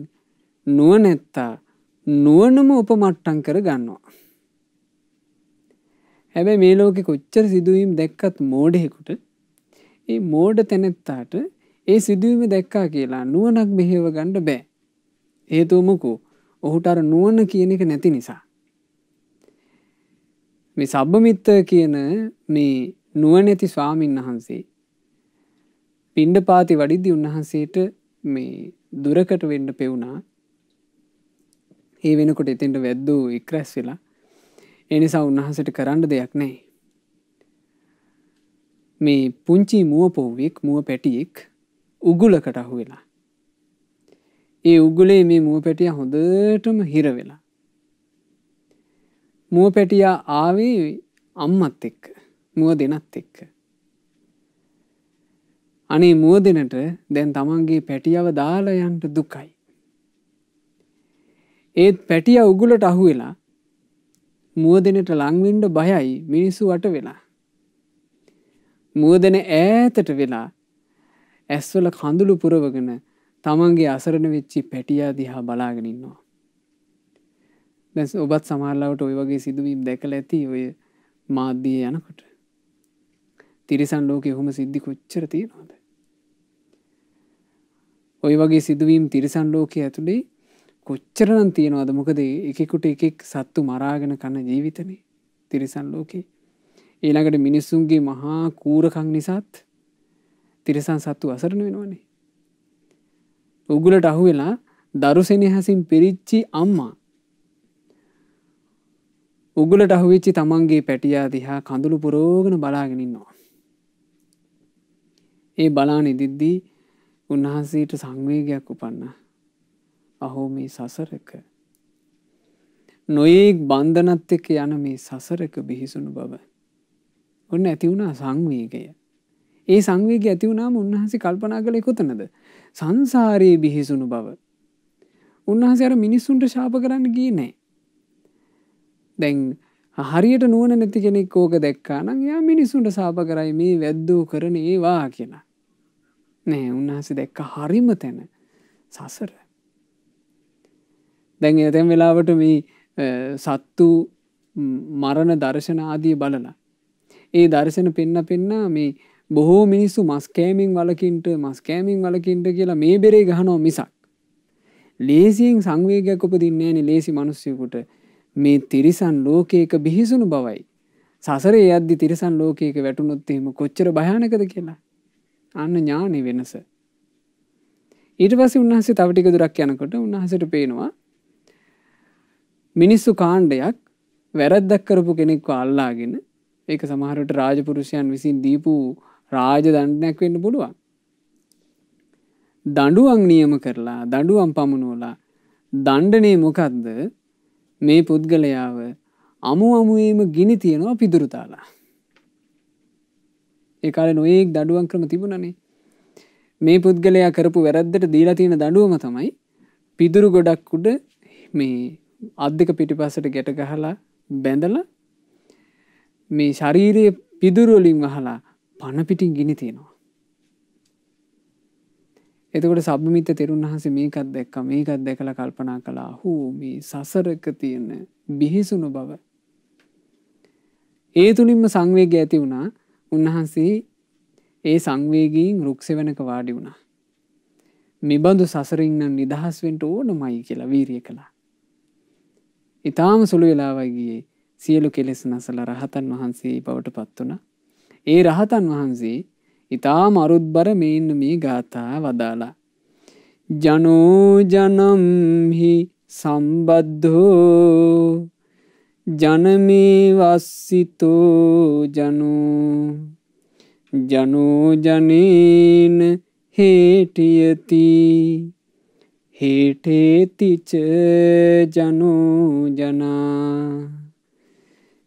Speaker 1: නුවණැත්තා නුවණම උපමට්ටම් කර ගන්නවා. හැබැයි මේ ලෝකෙ කොච්චර සිදුවීම් දැක්කත් මෝඩයෙකුට ඒ මෝඩ තැනැත්තාට ඒ සිදුවීම දැක්කා කියලා නුවණක් මෙහෙව ගන්න බෑ. හේතුව මොකෝ? ඔහුට අර නුවණ කියන එක නැති නිසා. මේ සබ්බමිත්ත කියන මේ නුවණැති ස්වාමීන් වහන්සේ පිණ්ඩපාති වඩිද්දී උන්වහන්සේට මේ දුරකට වෙන්න පෙවුනා. ඒ වෙනකොට එතෙන්ට වැද්දෝ එක්රැස් වෙලා. ඒ නිසා උන්වහන්සේට කරන්න දෙයක් නැහැ. මේ පුංචි මුවපොව්වෙක් මුව පැටියෙක් උගුලකට අහු වෙලා. ඒ උගුලේ මේ මුව පැටියා හොඳටම හිර වෙලා. මුව පැටියා ආවේ අම්මත් එක්ක මුව දෙනත් එක්ක. අනේ මුව දෙනට දැන් තමන්ගේ පැටියව දාලා යන්න දුකයි. ඒත් පැටියා උගුලට අහු වෙලා මුව දෙනට ලං වෙන්න බයයි මිනිස්සු වට වෙලා. මුව දෙන ඈතට වෙලා ඇස්වල කඳුළු පුරවගෙන තමන්ගේ අසරණ වෙච්චි පැටියා දිහා බලාගෙන ඉන්නවා. දැන් ඔබත් සමහරවිට ওই වගේ සිදුවීම් දැකලා ඇති ඔය මාධ්‍යයේ යනකොට. තිරිසන් ලෝකේ ඔහොම සිද්ධි කොච්චර තියෙනවද? ওই වගේ සිදුවීම් තිරිසන් ලෝකයේ ඇතුලේ කොච්චරනම් තියෙනවද? මොකද එකෙකුට එකෙක් සත්තු මරාගෙන කන ජීවිතනේ තිරිසන් ලෝකේ. ඊළඟට මිනිස්සුන්ගේ මහා කූරකම් නිසාත් තිරිසන් සත්තු අසරණ වෙනවනේ. උගුලට අහු වෙලා දරුසෙනෙහසින් පිරිච්චි අම්මා උගුලට අහු වෙච්චි තමන්ගේ පැටියා දිහා කඳුළු පුරවගෙන බලාගෙන ඉන්නවා. ඒ බලාන ඉදිද්දී උන්වහන්සේට සංවේගයක් උපන්නා. අහෝ මේ සසරක නොයේක් බන්ධනත් එක්ක යන මේ සසරක බිහිසුණු බව. ඔන්න ඇති වුණා සංවේගය. ඒ සංවේගය ඇති වුණාම උන්වහන්සේ කල්පනා කළේ කොතනද? සංසාරයේ බිහිසුණු බව. උන්වහන්සේ අර මිනිස්සුන්ට ශාප කරන්න ගියේ නැහැ. දැන් හරියට නුවණ නැති කෙනෙක් ඕක දැක්කා නම් එයා මිනිස්සුන්ට ශාප කරයි මේ වැද්දෝ කරන ඒවා කියලා. නෑ උන්වහන්සේ දැක්ක හරිම තැන සසර. දැන් එතෙන් වෙලාවට මේ සත්තු මරණ දර්ශන ආදී බලලා ඒ දර්ශන පෙන්න මේ බොහෝ මිනිස්සු මස් කෑමෙන් වලකින්ට කියලා මේ බෙරේ ගහනවා මිසක් ලේසියෙන් සංවේගයක් උපදින්නේ නැහැනේ ලේසි මිනිස්සුෙකුට මේ තිරිසන් ලෝකයක බිහිසුණු බවයි සසරේ යද්දි තිරිසන් ලෝකයක වැටුනොත් එහෙම කොච්චර භයානකද කියලා අන්න ඥානෙ වෙනස. ඊට පස්සේ උන්වහන්සේ තව ටික දුරක් යනකොට උන්වහන්සේට පේනවා මිනිස්සු කාණ්ඩයක් වැරද්දක් කරපු කෙනෙක්ව අල්ලාගෙන ඒක සමහරවිට රාජපුරුෂයන් විසින් දීපු රාජ දණ්ඩනයක් වෙන්න පුළුවන්. දඬුවම් නියම කරලා දඬුවම් පමුණුවලා දණ්ඩනේ මොකද්ද? මේ පුද්ගලයාව අමුවේම ගිනි තියනවා පිදුරු තාලා. ඒ කාලේ නොයේක් දඬුවම් ක්‍රම තිබුණනේ. මේ පුද්ගලයා කරපු වැරද්දට දීලා තියෙන දඬුවම තමයි පිදුරු ගොඩක් උඩ මේ අත් දෙක පිටිපස්සට ගැට ගහලා බැඳලා මේ ශාරීරියේ පිදුරු වලින් වහලා පන පිටින් ගිනි තියනවා. එතකොට සබ්බමිත්ත තෙරුන් වහන්සේ මේකත් දැක්කා. මේකත් දැකලා කල්පනා කළා හූ මේ සසරක තියෙන බිහිසුණු බව. ඒ තුලින්ම සංවේගය ඇති වුණා. උන්වහන්සේ ඒ සංවේගයෙන් රුක්සෙවණක වාඩි වුණා. මිබඳු සසරින් නම් නිදහස් වෙන්න ඕනමයි කියලා වීරිය කළා. ඊටාම සුළු වෙලාවයි ගියේ සියලු කෙලෙස් නැසලා රහතන් වහන්සේ බවට පත් වුණා. ඒ රහතන් වහන්සේ ඊටාම අරුත්බර මේ ගාථා වදාලා. ජනෝ ජනම් හි සම්බද්ධෝ ජනමේ වස්සිතෝ ජනෝ ජනේන හේටියති හේටේතිච ජනෝ ජනා.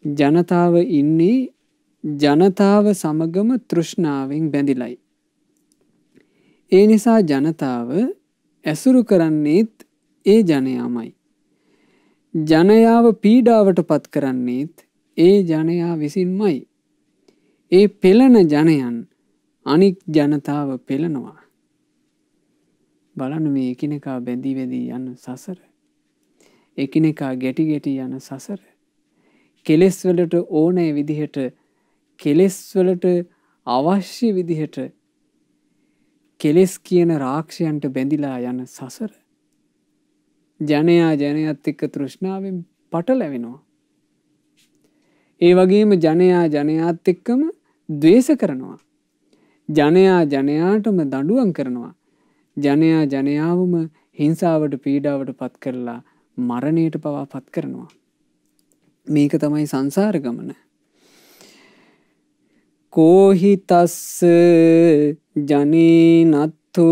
Speaker 1: ජනතාව ඉන්නේ ජනතාව සමගම තෘෂ්ණාවෙන් බැඳිලයි. ඒ නිසා ජනතාව ඇසුරු කරන්නේත් ඒ ජනයාමයි. ජනයාව පීඩාවට පත් කරන්නේත් ඒ ජනයා විසින්මයි. ඒ පෙළන ජනයන් අනික් ජනතාව පෙළනවා. බලන්න මේ එකිනෙකා බැඳී බැඳී යන සසර. එකිනෙකා ගැටි ගැටි යන සසර. කෙලෙස් වලට ඕනෑ විදිහට කෙලෙස් වලට අවශ්‍ය විදිහට කෙලෙස් කියන රාක්ෂයන්ට බැඳිලා යන සසර. ජනයා ජනයත් එක්ක තෘෂ්ණාවෙන් පටලැවෙනවා. ඒ වගේම ජනයා ජනයාත් එක්කම ද්වේෂ කරනවා. ජනයා ජනයාටම දඬුවම් කරනවා. ජනයා ජනයාවම හිංසාවට පීඩාවට පත් කරලා මරණයට පවා පත් කරනවා. මේක තමයි සංසාර ගමන. කෝහිතස්ස ජනේනත්තෝ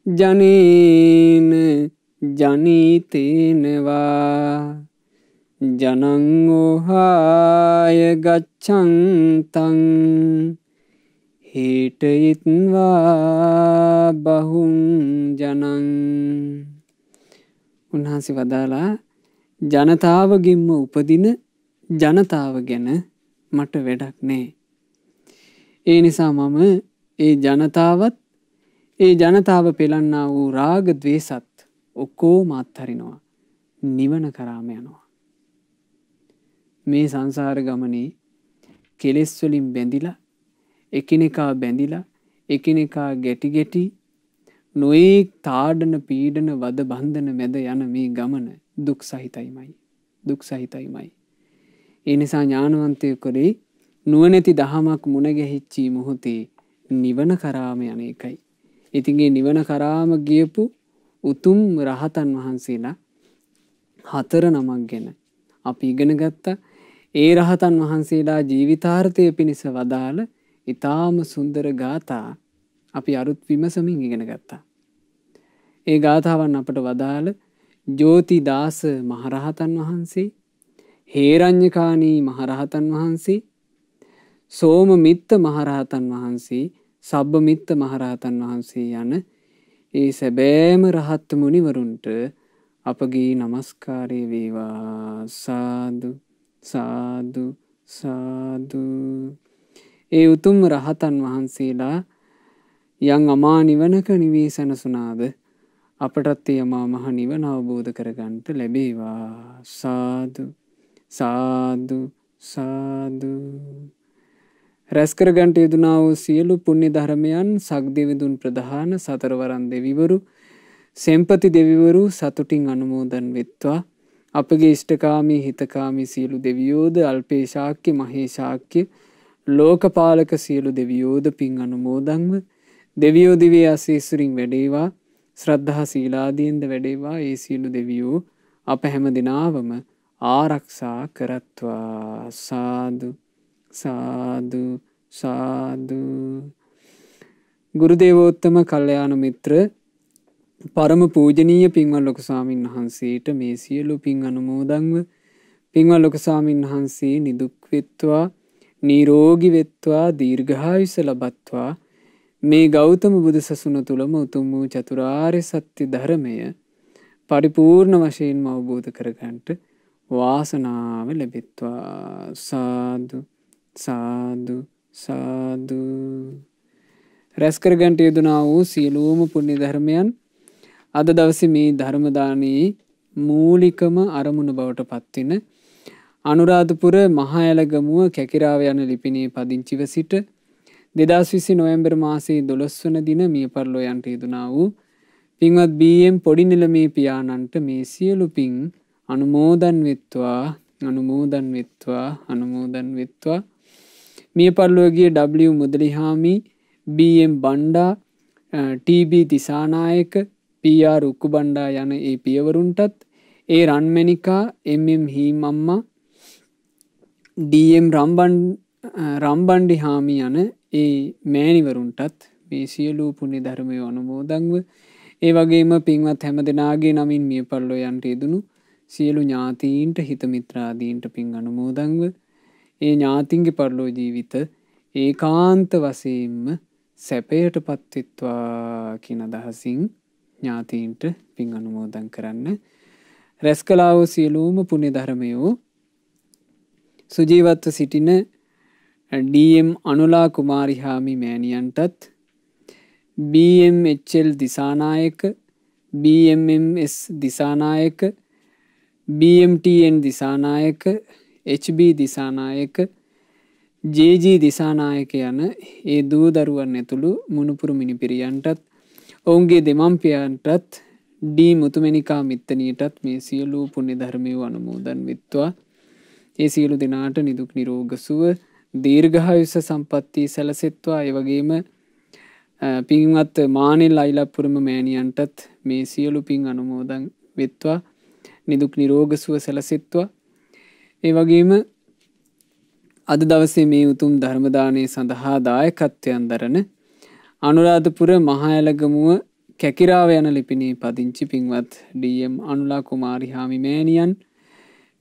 Speaker 1: ජනේන ජනිතේනවා ජනං ඕහාය ගච්ඡන්තං හේටයිත්වා බහුං ජනං. උන්වහන්සේ වදාලා ජනතාවගින්ම උපදින ජනතාව ගැන මට වැඩක් නෑ. ඒ නිසා මම ඒ ජනතාවත් ඒ ජනතාව පෙළන්නා වූ රාග ද්වේෂත් ඔක්කොම අත්හරිනවා. නිවන කරාම යනවා. මේ සංසාර ගමනේ කෙලෙස් වලින් බැඳිලා එකිනෙකා බැඳිලා එකිනෙකා ගැටි ගැටි නොයෙක් තාඩන පීඩන වද බන්ධන මැද යන මේ ගමන දුක් සහිතයිමයි. දුක් සහිතයිමයි. ඒ නිසා ඥානවන්තයෙකු කරේ නුවණැති දහමක් මුණ ගැහිච්චි මොහොතේ නිවන කරාම යන එකයි. ඉතින් මේ නිවන කරාම ගියපු උතුම් රහතන් වහන්සේලා 4 නමක් ගැන අපි ඉගෙන ගත්තා. ඒ රහතන් වහන්සේලා ජීවිතාර්ථය පිණිස වදාළ ඊටාම සුන්දර ගාථා අපි අරුත් විමසමින් ඉගෙන ගත්තා. ඒ ගාථාවන් අපට වදාළ ජෝතිදාස මහරහතන් වහන්සේ, හේරඤ්ඤකාණී මහරහතන් වහන්සේ, සෝමමිත්ත මහරහතන් වහන්සේ, සබ්බමිත්ත මහරහතන් වහන්සේ යන ඒ සැබෑම රහත් මුනිවරුන්ට අපගේ নমස්කාරය වේවා. සාදු සාදු සාදු. ඒ උතුම් රහතන් වහන්සේලා යම් අමා නිවනක නිවී සැනසුණාද අපටත් ඒ අමා මහ නිවන අවබෝධ කරගන්නට ලැබේවා. සාදු සාදු සාදු. රැස් කරගන්නට යෙදුනා වූ සියලු පුණ්‍ය ධර්මයන් සග්දෙවිඳුන් ප්‍රධාන සතරවරන් දෙවිවරු සෙම්පති දෙවිවරු සතුටින් අනුමෝදන් වෙත්වා. අපගේ ඉෂ්ඨකාමී හිතකාමී සියලු දෙවියෝද අල්පේශාක්‍ය මහේශාක්‍ය ලෝකපාලක සියලු දෙවියෝද පින් අනුමෝදන්ව දෙවියෝ දිව්‍ය ආශීර්වාදින් වැඩේවා. ශ්‍රද්ධා සීලාදීන්ද වැඩේවා. ඒ සියලු දෙවියෝ අප හැම දිනාවම ආරක්ෂා කරත්වා. සාදු සාදු සාදු. ගුරු දේවෝත්තම කල්යාණ මිත්‍ර පරම පූජනීය පින්වත් ලොකු ස්වාමීන් වහන්සේට මේ සියලු පින් අනුමෝදන්ව පින්වත් ලොකු ස්වාමීන් වහන්සේ නිදුක් වෙත්වා, නිරෝගී වෙත්වා, දීර්ඝායුෂ ලබත්වා. මේ ගෞතම බුදු සසුන තුලම උතුම් වූ චතුරාර්ය සත්‍ය ධර්මය පරිපූර්ණ වශයෙන්ම අවබෝධ කරගන්නට වාසනාව ලැබෙත්වා. සාදු සාදු සාදු. රැස් කරගන්නට යෙදුනා වූ සියලුම පුණ්‍ය ධර්මයන් අද දවසේ මේ ධර්ම දානයේ මූලිකම අරමුණ බවට පත්වෙන අනුරාධපුර මහා ඇලගමුව කැකිරාව යන ලිපිනේ පදිංචිව සිට 2020 නොවැම්බර් මාසයේ 12 වන දින මිය පරලෝ යන්ට යෙදුනා වූ පින්වත් බී.එම්. පොඩි නිලමේ පියාණන්ට මේ සියලු පින් අනුමෝදන් වෙත්වා. අනුමෝදන් වෙත්වා. අනුමෝදන් වෙත්වා. මිය පරලෝ ගිය W. මුදලිහාමි, බී.එම්. බණ්ඩා, ටී.බී. දිසානායක, පී.ආර්. උක්කුබණ්ඩා යන ඒ පියවරුන්ටත්, ඒ රන්මැණිකා, එම්.එම්. හීමම්මා, ඩී.එම්. රම්බණ්ඩි හාමි යන ඒ මෑණිවරුන්ටත් මේ සියලු පුණ්‍ය ධර්මය අනුමෝදන්ව ඒ වගේම පින්වත් හැම දෙනාගේ නමින් මිය පරලෝ යන්ට යෙදුණු සියලු ඥාතීන්ට හිත මිත්‍රාදීන්ට පින් අනුමෝදන්ව ඒ ඥාතින්ගේ පරලෝ ජීවිත ඒකාන්ත වශයෙන්ම සැපයට පත්වෙත්වා කියන අදහසින් ඥාතීන්ට පින් අනුමෝදන් කරන්න. රැස් කළා වූ සියලුම පුණ්‍ය ධර්මයෝ සුජීවත්ව සිටින ඩී.එම්. අනුලා කුමාරිහාමි මෑණියන්ටත්, BMHL Dissanayake, BMMS Dissanayake, BMTN Dissanayake, HB Dissanayake, JG Dissanayake යන ඒ දූ දරුවන් ඇතුළු මුණුපුරු මිනිපිරියන්ටත් ඔවුන්ගේ දෙමම්පියන්ටත් ඩී මුතුමැණිකා මිත්තණියටත් මේ සියලු පුණ්‍ය ධර්මය අනුමෝදන් වෙත්වා. ඒ සියලු දෙනාට නිදුක් නිරෝග සුව දීර්ඝායුෂ සම්පන්නිය සැලසෙත්වා. ඒ වගේම පින්වත් මානෙල් අයිලප්පුරම මෑණියන්ටත් මේ සියලු පින් අනුමෝදන් වෙත්වා. නිදුක් නිරෝග සුව සැලසෙත්වා. ඒ වගේම අද දවසේ මේ උතුම් ධර්ම දානය සඳහා දායකත්වයන් දරන අනුරාධපුර මහඇලගමුව කැකිරාව යන ලිපිනේ පදිංචි පින්වත් DM අනුලා කුමාරි හාමි මෑණියන්,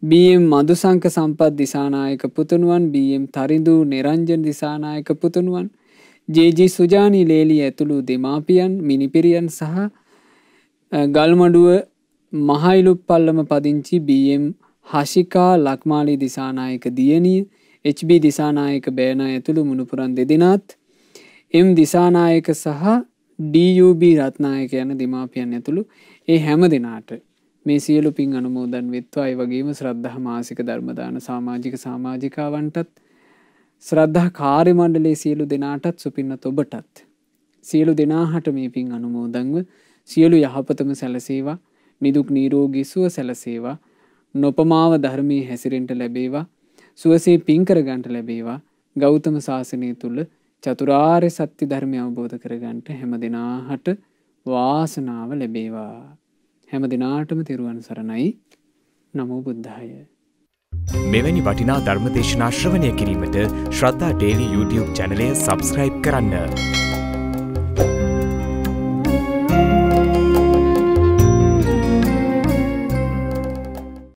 Speaker 1: BM මදුසංක සම්පත් දිසානායක පුතුණුවන්, BM තරිඳු නිරංජන් දිසානායක පුතුණුවන්, JG සුජානි ලේලි ඇතුළු දෙමාපියන්, මිනිපිරියන් සහ ගල්මඩුව මහයිලුප්පල්ලම පදිංචි BM හෂිකා ලක්මාලි දිසානායක දියණිය, HB දිසානායක බෑනා ඇතුළු මුණුපුරන් දෙදෙනාත්, M දිසානායක සහ DUB රත්නායක යන දෙමාපියන් ඇතුළු ඒ හැම දෙනාට මේ සියලු පින් අනුමෝදන් වෙත්වා. ඒ වගේම ශ්‍රද්ධා මාසික ධර්ම දාන සමාජික සමාජිකාවන්ටත්, ශ්‍රද්ධා කාර්ය මණ්ඩලයේ සියලු දෙනාටත්, සුපින්නත් ඔබටත් සියලු දෙනාට මේ පින් අනුමෝදන්ව සියලු යහපතම සැලසේවා. නිදුක් නිරෝගී සුව සැලසේවා. නොපමාව ධර්මයේ හැසිරෙන්න ලැබේවා. සුවසේ පින් කරගන්න ලැබේවා. ගෞතම සාසනය තුල චතුරාර්ය සත්‍ය ධර්මය අවබෝධ කරගන්නට හැම දිනාට වාසනාව ලැබේවා. හැම දිනාටම තෙරුවන් සරණයි. නමෝ බුද්ධාය.
Speaker 2: මෙවැනි වටිනා ධර්ම දේශනා ශ්‍රවණය කිරීමට ශ්‍රද්ධා ඩේලි YouTube චැනලය සබ්ස්ක්‍රයිබ් කරන්න.